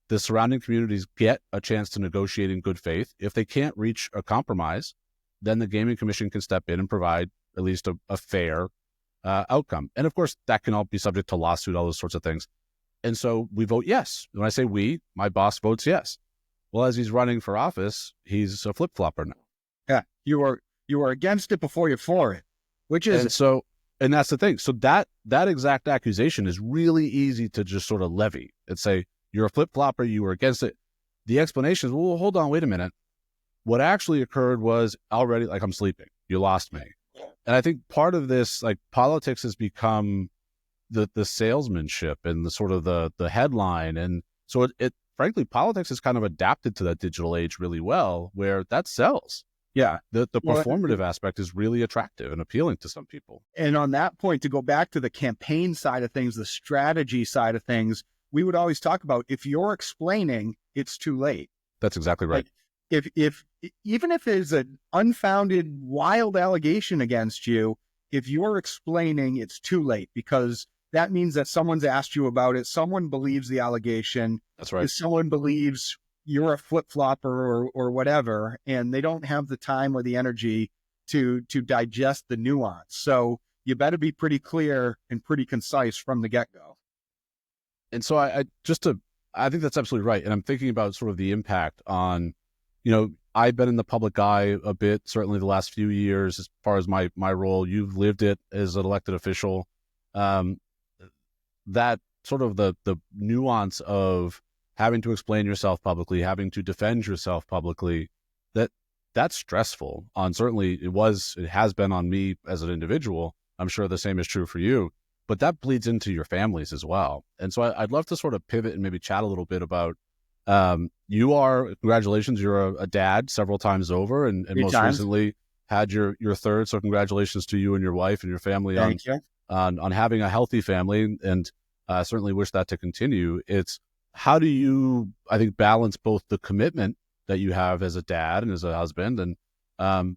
The surrounding communities get a chance to negotiate in good faith. If they can't reach a compromise, then the Gaming Commission can step in and provide at least a fair outcome. And of course, that can all be subject to lawsuit, all those sorts of things. And so we vote yes. When I say we, my boss votes yes. Well, as he's running for office, he's a flip-flopper now. Yeah, you were against it before you're for it, which is... And that's the thing. So that exact accusation is really easy to just sort of levy and say, you're a flip-flopper, you were against it. The explanation is, well, hold on, wait a minute. What actually occurred was already, like, I'm sleeping. You lost me. And I think part of this, like, politics has become the salesmanship and the sort of the headline. And so it frankly, politics has kind of adapted to that digital age really well, where that sells. Yeah. The performative aspect is really attractive and appealing to some people. And on that point, to go back to the campaign side of things, the strategy side of things, we would always talk about, if you're explaining, it's too late. That's exactly right. Like, even if there's an unfounded, wild allegation against you, if you're explaining, it's too late, because that means that someone's asked you about it. Someone believes the allegation. That's right. Someone believes you're a flip-flopper or whatever, and they don't have the time or the energy to digest the nuance. So you better be pretty clear and pretty concise from the get-go. And so I think that's absolutely right. And I'm thinking about sort of the impact on, I've been in the public eye a bit, certainly the last few years, as far as my role. You've lived it as an elected official. That sort of the nuance of having to explain yourself publicly, having to defend yourself publicly, that's stressful. Certainly it has been on me as an individual. I'm sure the same is true for you, but that bleeds into your families as well. And so I'd love to sort of pivot and maybe chat a little bit about, congratulations, you're a dad several times over, and most recently had your third. So congratulations to you and your wife and your family on having a healthy family, and certainly wish that to continue. It's, how do you, I think, balance both the commitment that you have as a dad and as a husband, and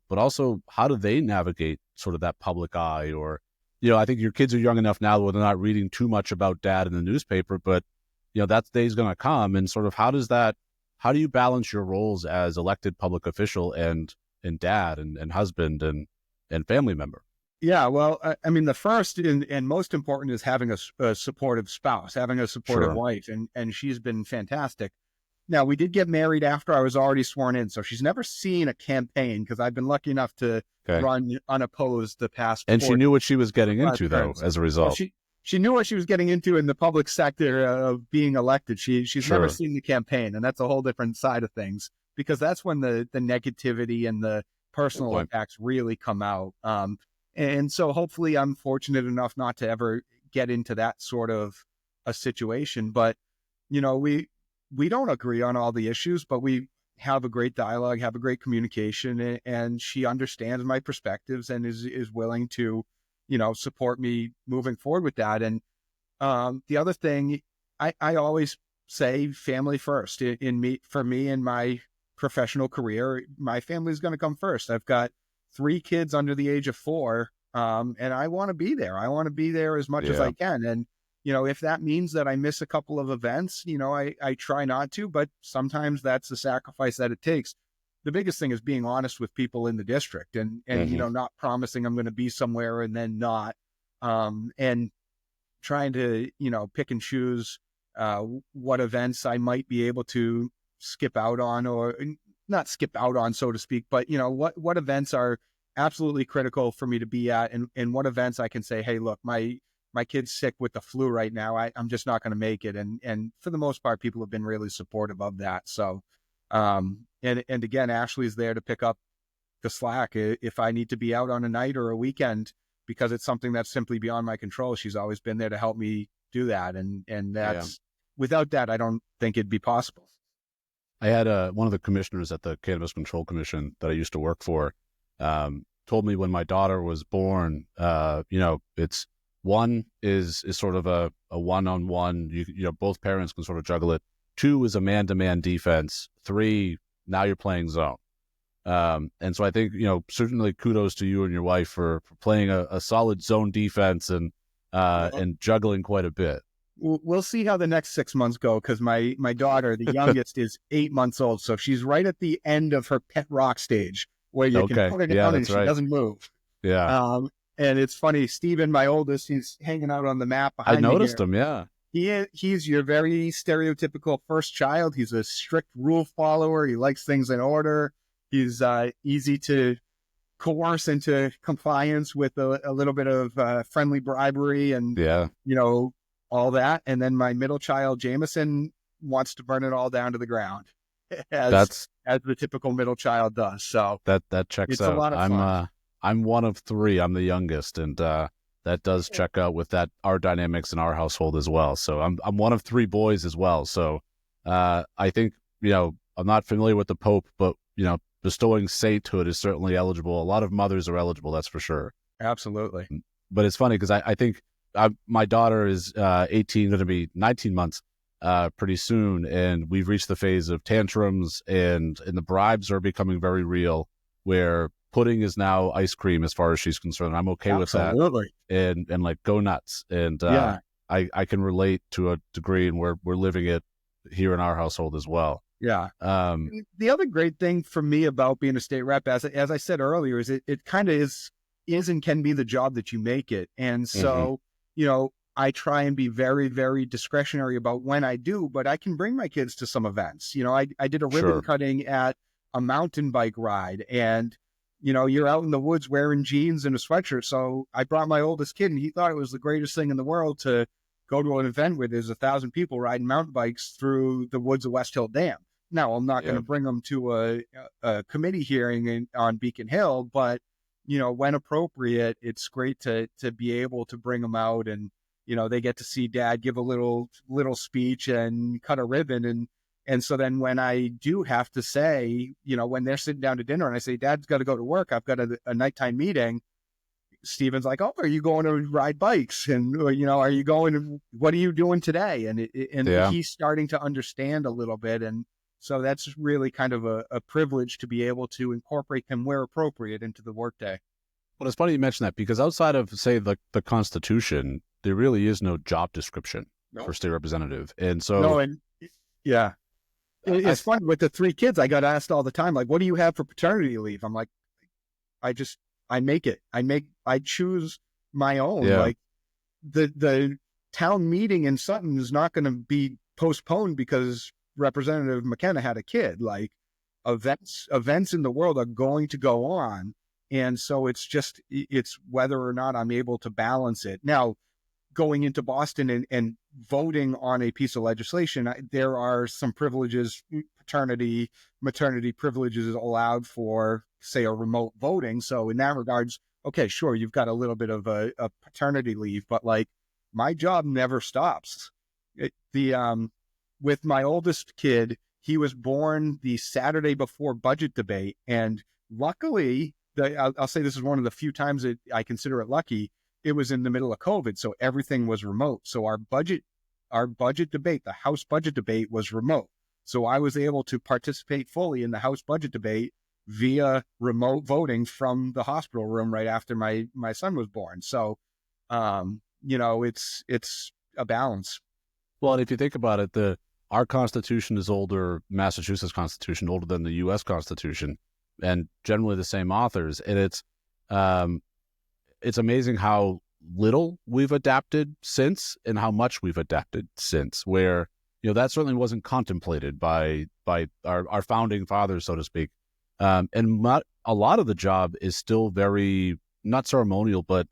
but also how do they navigate sort of that public eye? Or, I think your kids are young enough now where they're not reading too much about dad in the newspaper, but that day's going to come. And sort of how do you balance your roles as elected public official and dad and husband and family member? Yeah, well, I mean, the first and most important is having a supportive spouse, having a supportive wife, and she's been fantastic. Now, we did get married after I was already sworn in, so she's never seen a campaign, because I've been lucky enough to run unopposed the past. And she knew what she was getting into, though, as a result. Well, she knew what she was getting into in the public sector of being elected. She's never seen the campaign, and that's a whole different side of things, because that's when the negativity and the personal impacts really come out. And so hopefully I'm fortunate enough not to ever get into that sort of a situation. But, we don't agree on all the issues, but we have a great dialogue, have a great communication, and she understands my perspectives and is willing to, support me moving forward with that. And the other thing, I always say family first. For me in my professional career, my family is going to come first. I've got 3 kids under the age of 4, and I want to be there. I want to be there as much as I can. And, if that means that I miss a couple of events, I try not to, but sometimes that's the sacrifice that it takes. The biggest thing is being honest with people in the district and not promising I'm going to be somewhere and then not, and trying to, pick and choose what events I might be able to skip out on, or not skip out on, so to speak, but what events are absolutely critical for me to be at, and what events I can say, hey, look, my kid's sick with the flu right now. I'm just not going to make it. And for the most part, people have been really supportive of that. So, and again, Ashley's there to pick up the slack. If I need to be out on a night or a weekend because it's something that's simply beyond my control, she's always been there to help me do that. And that's, without that, I don't think it'd be possible. I had one of the commissioners at the Cannabis Control Commission that I used to work for told me when my daughter was born, it's one is sort of a one-on-one, you know, both parents can sort of juggle it. 2 is a man-to-man defense. 3, now you're playing zone. And so I think, you know, certainly kudos to you and your wife for playing a solid zone defense and juggling quite a bit. We'll see how the next 6 months go, because my daughter, the youngest, is 8 months old. So she's right at the end of her pet rock stage where you can put her down and she doesn't move. Yeah. And it's funny, Steven, my oldest, he's hanging out on the map behind me. I noticed him, yeah. He's your very stereotypical first child. He's a strict rule follower. He likes things in order. He's easy to coerce into compliance with a little bit of friendly bribery and, you know, all that. And then my middle child, Jameson, wants to burn it all down to the ground, as the typical middle child does. So that checks it's out. A lot of fun. I'm one of 3. I'm the youngest, and that does check out with our dynamics in our household as well. So I'm one of 3 boys as well. So I think, you know, I'm not familiar with the Pope, but, you know, bestowing sainthood is certainly eligible. A lot of mothers are eligible, that's for sure. Absolutely. But it's funny because I think my daughter is 18, going to be 19 months pretty soon, and we've reached the phase of tantrums, and the bribes are becoming very real, where pudding is now ice cream as far as she's concerned. I'm okay with that. And like, go nuts. And I can relate to a degree, and we're living it here in our household as well. Yeah. The other great thing for me about being a state rep, as I said earlier, is it kind of is and can be the job that you make it. And so, you know, I try and be very, very discretionary about when I do, but I can bring my kids to some events. You know, I did a ribbon cutting at a mountain bike ride, and, you know, you're out in the woods wearing jeans and a sweatshirt. So I brought my oldest kid, and he thought it was the greatest thing in the world to go to an event where there's 1,000 people riding mountain bikes through the woods of West Hill Dam. Now, I'm not going to bring them to a committee hearing on Beacon Hill, but, you know, when appropriate, it's great to be able to bring them out, and, you know, they get to see Dad give a little speech and cut a ribbon. And so then when I do have to say, you know, when they're sitting down to dinner and I say, Dad's got to go to work, I've got a nighttime meeting, Steven's like, oh, are you going to ride bikes? And, you know, what are you doing today? And he's starting to understand a little bit. And so that's really kind of a privilege to be able to incorporate them where appropriate into the workday. Well, it's funny you mention that, because outside of, say, the Constitution, there really is no job description for state representative. And so... It's funny with the 3 kids, I got asked all the time, like, what do you have for paternity leave? I'm like, I make it. I choose my own. Like, the town meeting in Sutton is not going to be postponed because Representative McKenna had a kid. Like, events in the world are going to go on. And so it's whether or not I'm able to balance it. Now, going into Boston and voting on a piece of legislation, there are some privileges, paternity, maternity privileges allowed for, say, a remote voting. So in that regards, okay, sure, you've got a little bit of a paternity leave, but like, my job never stops. With my oldest kid, he was born the Saturday before budget debate. And luckily, I'll say this is one of the few times that I consider it lucky, it was in the middle of COVID, so everything was remote. So our budget debate, the House budget debate, was remote. So I was able to participate fully in the House budget debate via remote voting from the hospital room right after my son was born. So, you know, it's a balance. Well, and if you think about it, our Constitution is older, Massachusetts Constitution, older than the U.S. Constitution, and generally the same authors. And it's amazing how little we've adapted since, and how much we've adapted since, where, you know, that certainly wasn't contemplated by our founding fathers, so to speak. And a lot of the job is still very, not ceremonial, but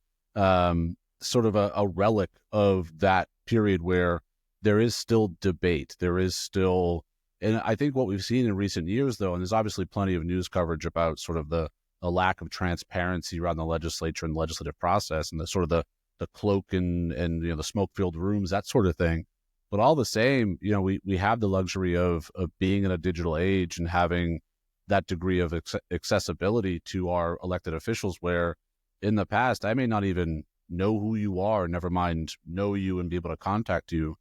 sort of a relic of that period where there is still debate. There is still, and I think what we've seen in recent years, though, and there's obviously plenty of news coverage about sort of the a lack of transparency around the legislature and the legislative process, and the sort of the cloak and the smoke-filled rooms, that sort of thing. But all the same, we have the luxury of being in a digital age and having that degree of accessibility to our elected officials, where in the past, I may not even know who you are, never mind know you and be able to contact you.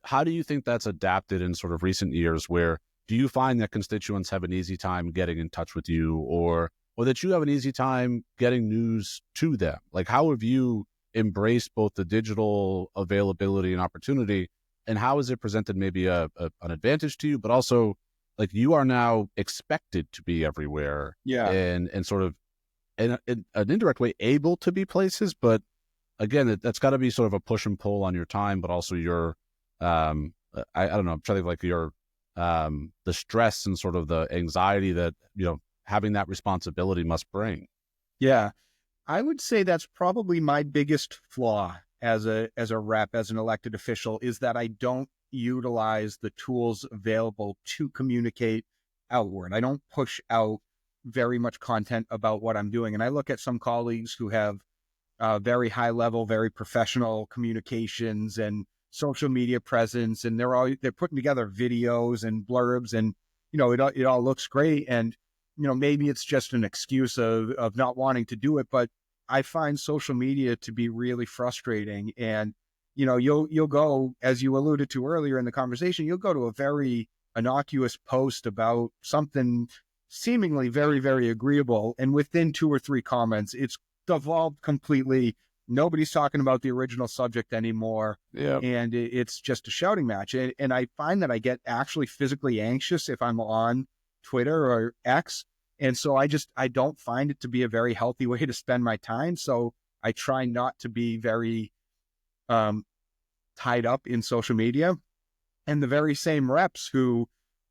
How do you think that's adapted in sort of recent years, where do you find that constituents have an easy time getting in touch with you, or that you have an easy time getting news to them? Like, how have you embraced both the digital availability and opportunity, and how has it presented maybe an advantage to you, but also like you are now expected to be everywhere, and sort of in an indirect way able to be places, but again, that's got to be sort of a push and pull on your time, but also your I don't know, I'm trying to think like your the stress and sort of the anxiety that having that responsibility must bring. Yeah, I would say that's probably my biggest flaw as a rep, as an elected official, is that I don't utilize the tools available to communicate outward. I don't push out very much content about what I'm doing. And I look at some colleagues who have very high level, very professional communications and social media presence, and they're putting together videos and blurbs, and it all looks great. And maybe it's just an excuse of not wanting to do it, but I find social media to be really frustrating. And you'll go, as you alluded to earlier in the conversation, you'll go to a very innocuous post about something seemingly very, very agreeable, and within 2 or 3 comments, it's devolved completely. Nobody's talking about the original subject anymore. Yeah. And it's just a shouting match. And I find that I get actually physically anxious if I'm on Twitter or X. And so I don't find it to be a very healthy way to spend my time. So I try not to be very tied up in social media. And the very same reps who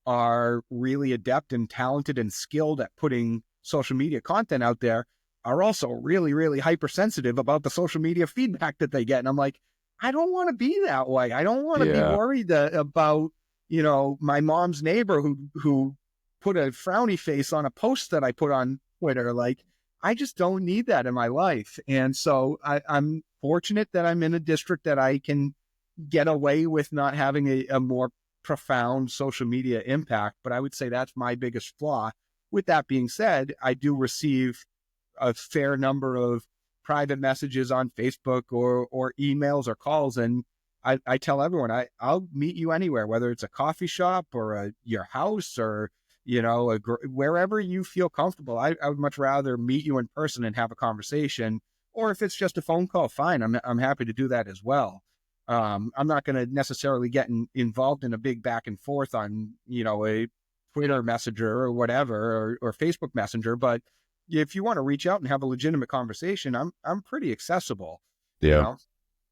are really adept and talented and skilled at putting social media content out there are also really, really hypersensitive about the social media feedback that they get. And I'm like, I don't want to be that way. I don't want to be worried about, my mom's neighbor who put a frowny face on a post that I put on Twitter. Like, I just don't need that in my life. And so I'm fortunate that I'm in a district that I can get away with not having a more profound social media impact. But I would say that's my biggest flaw. With that being said, I do receive a fair number of private messages on Facebook or emails or calls. And I tell everyone, I'll meet you anywhere, whether it's a coffee shop or your house or, wherever you feel comfortable. I would much rather meet you in person and have a conversation. Or if it's just a phone call, fine. I'm happy to do that as well. I'm not going to necessarily get involved in a big back and forth on, a Twitter Messenger or whatever, or Facebook Messenger. But if you want to reach out and have a legitimate conversation, I'm pretty accessible. Yeah.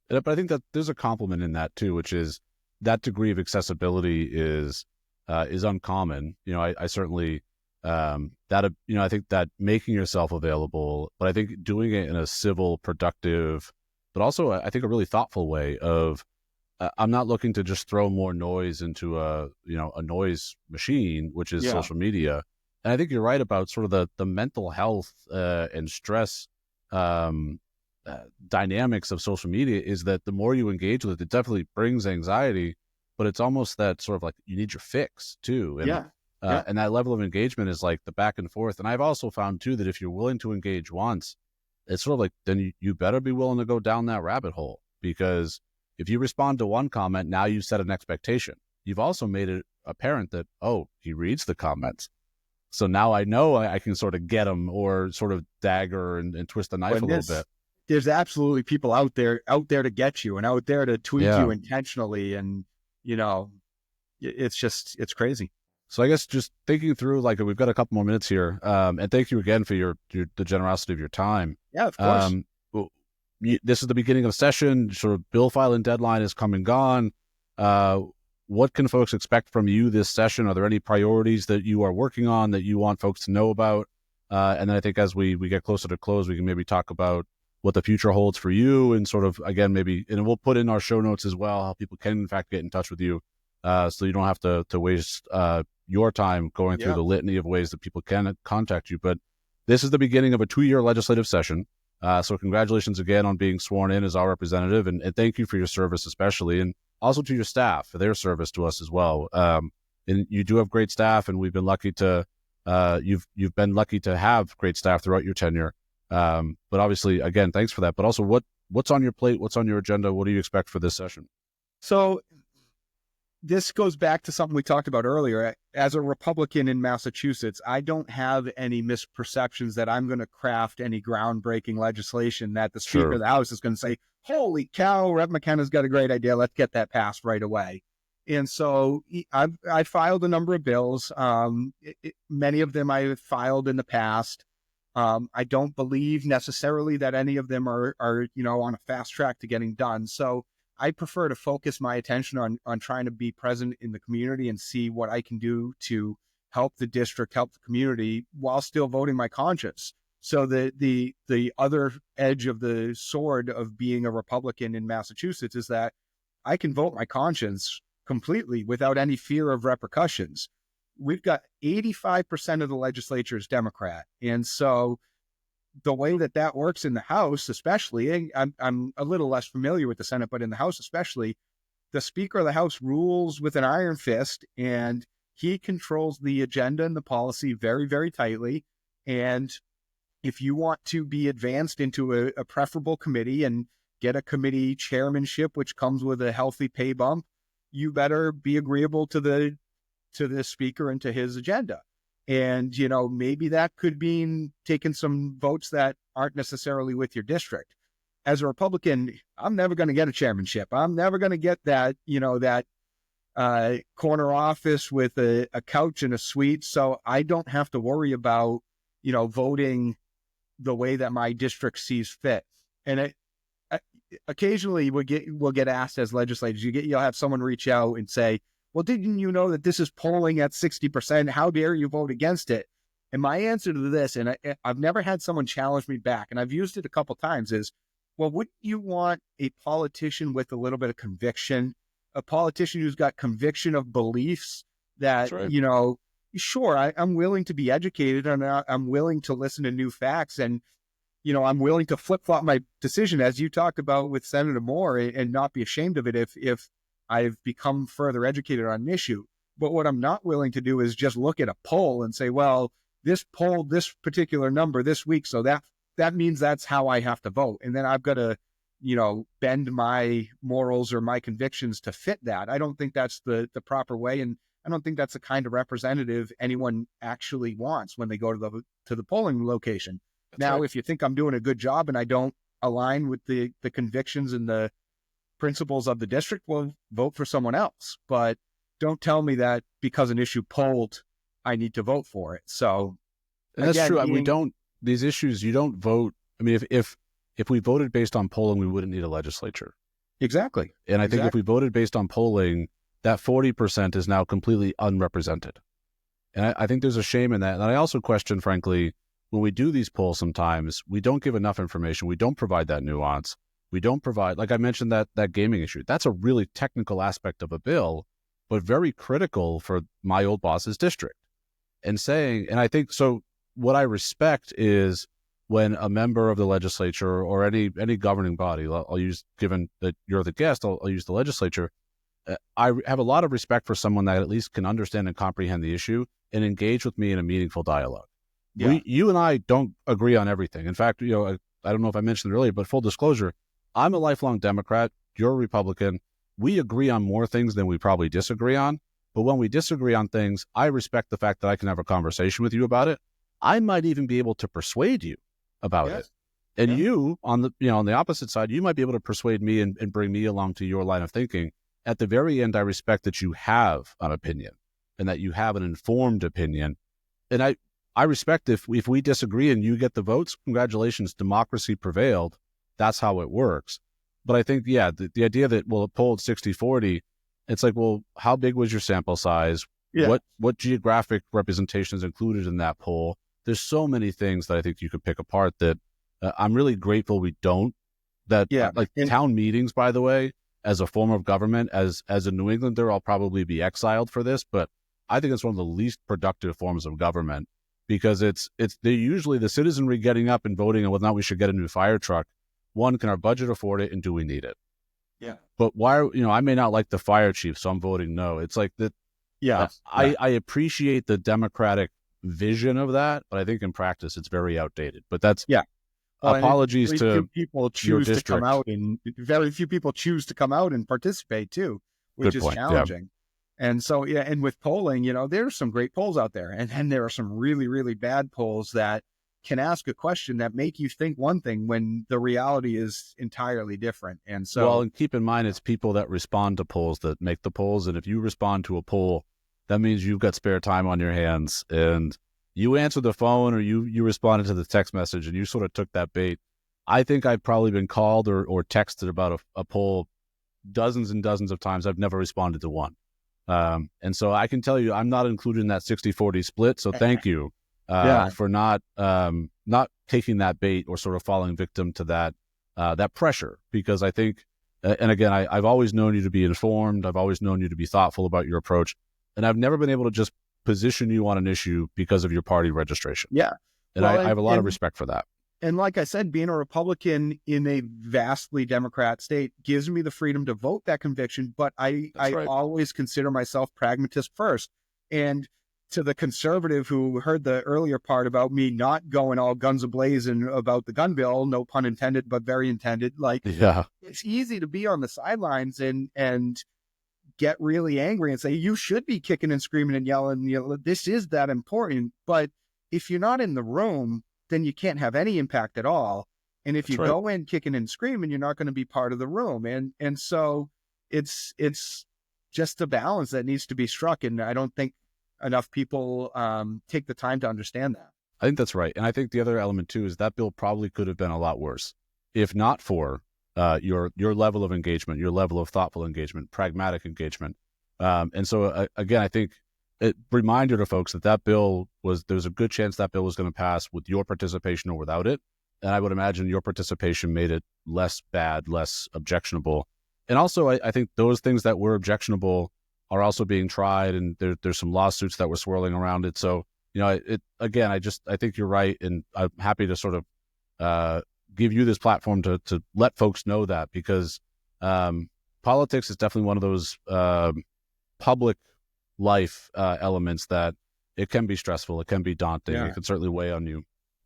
But I think that there's a compliment in that too, which is that degree of accessibility is uncommon. I certainly, I think that making yourself available, but I think doing it in a civil, productive, but also I think a really thoughtful way of, I'm not looking to just throw more noise into a noise machine, which is social media. And I think you're right about sort of the mental health and stress dynamics of social media, is that the more you engage with it, it definitely brings anxiety, but it's almost that sort of like you need your fix too. And, and that level of engagement is like the back and forth. And I've also found too that if you're willing to engage once, it's sort of like, then you better be willing to go down that rabbit hole, because if you respond to one comment, now you've set an expectation. You've also made it apparent that, oh, he reads the comments. So now I know I can sort of get him, or sort of dagger and twist the knife a little bit. There's absolutely people out there to get you and out there to tweak you intentionally. And, it's crazy. So I guess just thinking through, like, we've got a couple more minutes here. And thank you again for the generosity of your time. Yeah, of course. This is the beginning of session, sort of bill filing deadline is come and gone. What can folks expect from you this session? Are there any priorities that you are working on that you want folks to know about? And then I think as we get closer to close, we can maybe talk about what the future holds for you, and sort of, again, maybe, and we'll put in our show notes as well, how people can in fact get in touch with you. So you don't have to waste your time going through the litany of ways that people can contact you. But this is the beginning of a 2-year legislative session. So congratulations again on being sworn in as our representative, and thank you for your service especially, and also to your staff for their service to us as well. And you do have great staff, and we've been lucky to you've been lucky to have great staff throughout your tenure. But obviously, again, thanks for that. But also, what's on your plate? What's on your agenda? What do you expect for this session? So this goes back to something we talked about earlier. As a Republican in Massachusetts, I don't have any misperceptions that I'm going to craft any groundbreaking legislation that the Speaker of the House is going to say, holy cow, Rep. McKenna's got a great idea. Let's get that passed right away. And so I filed a number of bills. Many of them I filed in the past. I don't believe necessarily that any of them are on a fast track to getting done. So I prefer to focus my attention on trying to be present in the community and see what I can do to help the district, help the community, while still voting my conscience. So the other edge of the sword of being a Republican in Massachusetts is that I can vote my conscience completely without any fear of repercussions. We've got 85% of the legislature is Democrat. And so the way that works in the House, especially, I'm a little less familiar with the Senate, but in the House especially, the Speaker of the House rules with an iron fist, and he controls the agenda and the policy very, very tightly. And if you want to be advanced into a preferable committee and get a committee chairmanship, which comes with a healthy pay bump, you better be agreeable to the Speaker and to his agenda. And, maybe that could mean taking some votes that aren't necessarily with your district. As a Republican, I'm never going to get a chairmanship. I'm never going to get that, corner office with a couch and a suite. So I don't have to worry about, voting the way that my district sees fit. And occasionally we'll get asked as legislators, you'll have someone reach out and say, well, didn't you know that this is polling at 60%? How dare you vote against it? And my answer to this, and I've never had someone challenge me back, and I've used it a couple times, is, well, wouldn't you want a politician with a little bit of conviction, a politician who's got conviction of beliefs that, right, sure, I'm willing to be educated, and I'm willing to listen to new facts, and, I'm willing to flip-flop my decision, as you talked about with Senator Moore, and not be ashamed of it if I've become further educated on an issue. But what I'm not willing to do is just look at a poll and say, well, this poll, this particular number this week, so that means that's how I have to vote. And then I've got to, bend my morals or my convictions to fit that. I don't think that's the proper way. And I don't think that's the kind of representative anyone actually wants when they go to the polling location. That's now, right. If you think I'm doing a good job and I don't align with the convictions and the principles of the district, will vote for someone else. But don't tell me that because an issue polled, I need to vote for it. So that's again, true. These issues, you don't vote. I mean, if we voted based on polling, we wouldn't need a legislature. Exactly. And I think if we voted based on polling, that 40% is now completely unrepresented. And I think there's a shame in that. And I also question, frankly, when we do these polls, sometimes we don't give enough information. We don't provide that nuance. We don't provide, like I mentioned, that gaming issue. That's a really technical aspect of a bill, but very critical for my old boss's district. And I think, so what I respect is when a member of the legislature or any governing body, I'll use, given that you're the guest, I'll use the legislature. I have a lot of respect for someone that at least can understand and comprehend the issue and engage with me in a meaningful dialogue. Yeah. You and I don't agree on everything. In fact, I don't know if I mentioned it earlier, but full disclosure, I'm a lifelong Democrat. You're a Republican. We agree on more things than we probably disagree on. But when we disagree on things, I respect the fact that I can have a conversation with you about it. I might even be able to persuade you about it. And you, on the opposite side, you might be able to persuade me and bring me along to your line of thinking. At the very end, I respect that you have an opinion and that you have an informed opinion. And I respect if we disagree and you get the votes, congratulations, democracy prevailed. That's how it works. But I think, the idea that, well, it polled 60-40, it's like, well, how big was your sample size? Yeah. What geographic representation is included in that poll? There's so many things that I think you could pick apart that I'm really grateful we don't. Town meetings, by the way, as a form of government, as a New Englander, I'll probably be exiled for this, but I think it's one of the least productive forms of government because they usually the citizenry getting up and voting on whether or not we should get a new fire truck. One, can our budget afford it, and do we need it? Yeah. But why? I may not like the fire chief, so I'm voting no. It's like that. Yeah. I appreciate the democratic vision of that, but I think in practice it's very outdated. But that's apologies to people choose to come out, and very few people choose to come out and participate too, which is challenging. Yeah. And so, and with polling, there's some great polls out there, and then there are some really, really bad polls that can ask a question that make you think one thing when the reality is entirely different. And so, and keep in mind, it's people that respond to polls that make the polls. And if you respond to a poll, that means you've got spare time on your hands, and you answered the phone or you responded to the text message, and you sort of took that bait. I think I've probably been called or texted about a poll dozens and dozens of times. I've never responded to one. And so I can tell you, I'm not included in that 60-40 split. So thank you for not taking that bait or sort of falling victim to that pressure, because I think, and again, I've always known you to be informed. I've always known you to be thoughtful about your approach, and I've never been able to just position you on an issue because of your party registration. Yeah. And I have a lot of respect for that. And like I said, being a Republican in a vastly Democrat state gives me the freedom to vote that conviction, but I always consider myself pragmatist first. And to the conservative who heard the earlier part about me not going all guns a-blazing about the gun bill, no pun intended, but very intended, it's easy to be on the sidelines and get really angry and say, you should be kicking and screaming and yelling, this is that important. But if you're not in the room, then you can't have any impact at all. And if you go in kicking and screaming, you're not going to be part of the room. And so it's just a balance that needs to be struck. And I don't think enough people take the time to understand that. I think that's right. And I think the other element too is that bill probably could have been a lot worse if not for your level of engagement, your level of thoughtful engagement, pragmatic engagement. And so again, I think a reminder to folks that bill there was a good chance that bill was going to pass with your participation or without it. And I would imagine your participation made it less bad, less objectionable. And also, I think those things that were objectionable are also being tried, and there's some lawsuits that were swirling around it. So, I think you're right. And I'm happy to sort of give you this platform to let folks know that, because politics is definitely one of those public life elements that it can be stressful, it can be daunting, it can certainly weigh on you.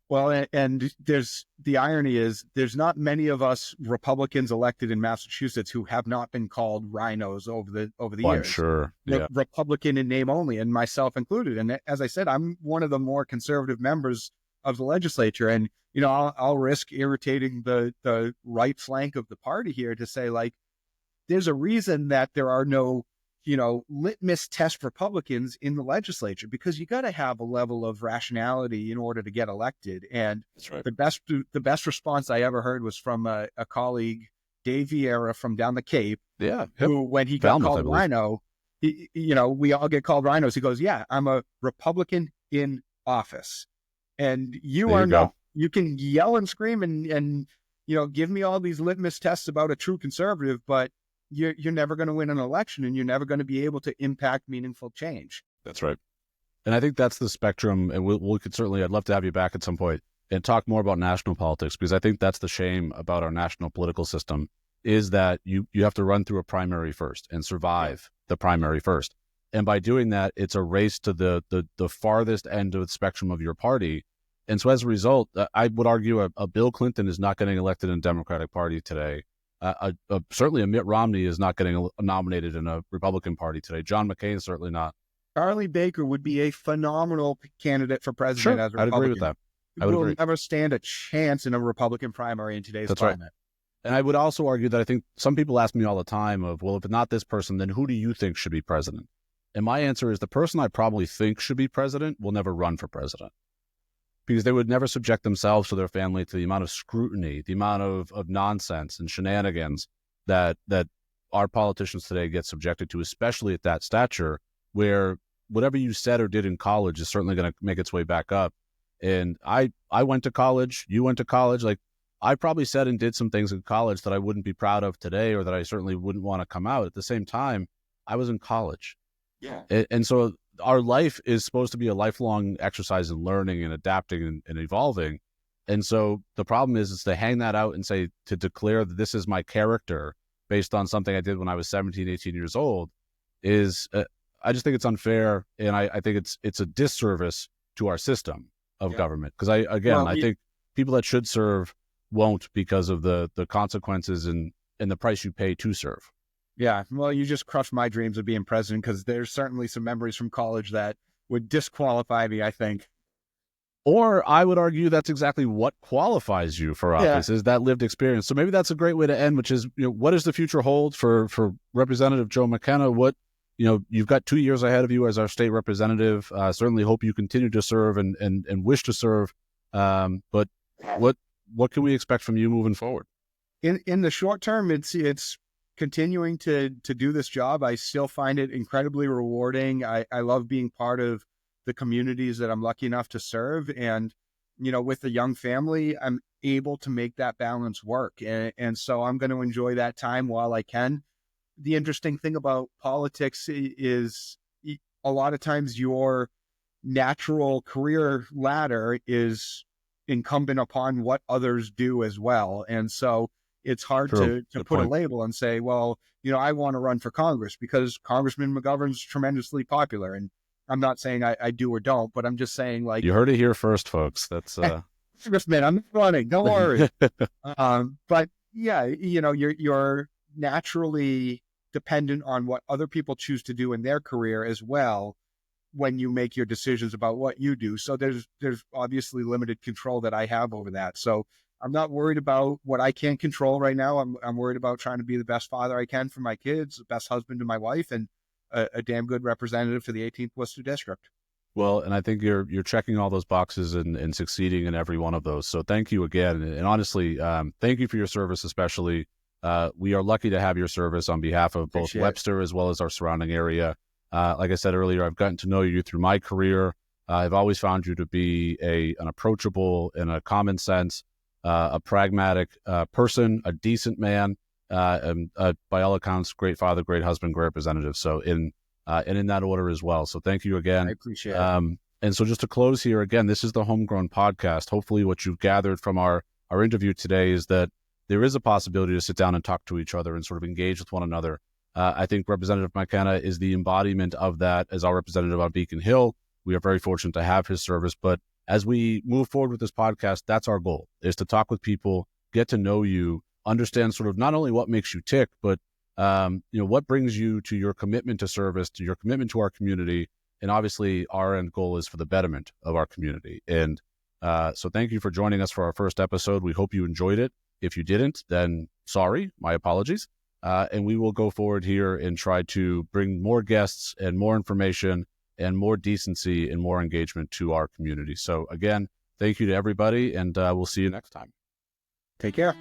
Well, and the irony is there's not many of us Republicans elected in Massachusetts who have not been called rhinos over the years. I'm sure. Yeah. Republican in name only, and myself included. And as I said, I'm one of the more conservative members of the legislature, and I'll risk irritating the right flank of the party here to say, there's a reason that there are no litmus test Republicans in the legislature, because you got to have a level of rationality in order to get elected. And the best response I ever heard was from a colleague, Dave Vieira from down the Cape, who, when he got called rhino, we all get called rhinos. He goes, yeah, I'm a Republican in office. And you are not. You can yell and scream and give me all these litmus tests about a true conservative, but you're never going to win an election, and you're never going to be able to impact meaningful change. That's right. And I think that's the spectrum. And we could certainly, I'd love to have you back at some point and talk more about national politics, because I think that's the shame about our national political system, is that you have to run through a primary first and survive the primary first. And by doing that, it's a race to the farthest end of the spectrum of your party. And so as a result, I would argue a Bill Clinton is not getting elected in the Democratic Party today. Certainly a Mitt Romney is not getting nominated in a Republican Party today. John McCain is certainly not. Charlie Baker would be a phenomenal candidate for president as a Republican. I'd agree with that. I would agree. Never stand a chance in a Republican primary in today's climate. Right. And I would also argue that I think some people ask me all the time of, well, if it's not this person, then who do you think should be president? And my answer is the person I probably think should be president will never run for president, because they would never subject themselves or their family to the amount of scrutiny, the amount of nonsense and shenanigans that our politicians today get subjected to, especially at that stature, where whatever you said or did in college is certainly going to make its way back up. And I went to college, you went to college. I probably said and did some things in college that I wouldn't be proud of today, or that I certainly wouldn't want to come out. At the same time, I was in college. Yeah. And so our life is supposed to be a lifelong exercise in learning and adapting and evolving. And so the problem is to hang that out and say, to declare that this is my character based on something I did when I was 17, 18 years old is, I just think it's unfair. And I think it's a disservice to our system of government. Because I think people that should serve won't because of the consequences and the price you pay to serve. Yeah, well, you just crushed my dreams of being president, because there's certainly some memories from college that would disqualify me, I think. Or I would argue that's exactly what qualifies you for office, is that lived experience. So maybe that's a great way to end, which is, what does the future hold for Representative Joe McKenna? What, you've got 2 years ahead of you as our state representative. Certainly hope you continue to serve and wish to serve. But what can we expect from you moving forward? In the short term, it's continuing to do this job. I still find it incredibly rewarding. I love being part of the communities that I'm lucky enough to serve. And, with a young family, I'm able to make that balance work. And so I'm going to enjoy that time while I can. The interesting thing about politics is a lot of times your natural career ladder is incumbent upon what others do as well. And so it's hard to put a label and say, well, I want to run for Congress because Congressman McGovern's tremendously popular. And I'm not saying I do or don't, but I'm just saying, like, you heard it here first, folks. That's Congressman, I'm not running. Don't worry. But yeah, you're naturally dependent on what other people choose to do in their career as well when you make your decisions about what you do. So there's obviously limited control that I have over that. So I'm not worried about what I can't control right now. I'm worried about trying to be the best father I can for my kids, the best husband to my wife, and a damn good representative to the 18th Worcester District. Well, and I think you're checking all those boxes and succeeding in every one of those. So thank you again. And honestly, thank you for your service, especially. We are lucky to have your service on behalf of both Webster as well as our surrounding area. Like I said earlier, I've gotten to know you through my career. I've always found you to be an approachable and a common sense, a pragmatic person, a decent man, and by all accounts, great father, great husband, great representative. So in that order as well. So thank you again. I appreciate it. And so just to close here, again, this is the Homegrown Podcast. Hopefully what you've gathered from our interview today is that there is a possibility to sit down and talk to each other and sort of engage with one another. I think Representative McKenna is the embodiment of that as our representative on Beacon Hill. We are very fortunate to have his service. But as we move forward with this podcast, that's our goal, is to talk with people, get to know you, understand sort of not only what makes you tick, but what brings you to your commitment to service, to your commitment to our community. And obviously our end goal is for the betterment of our community. And so thank you for joining us for our first episode. We hope you enjoyed it. If you didn't, then sorry, my apologies. And we will go forward here and try to bring more guests and more information and more decency and more engagement to our community. So again, thank you to everybody, and we'll see you next time. Take care.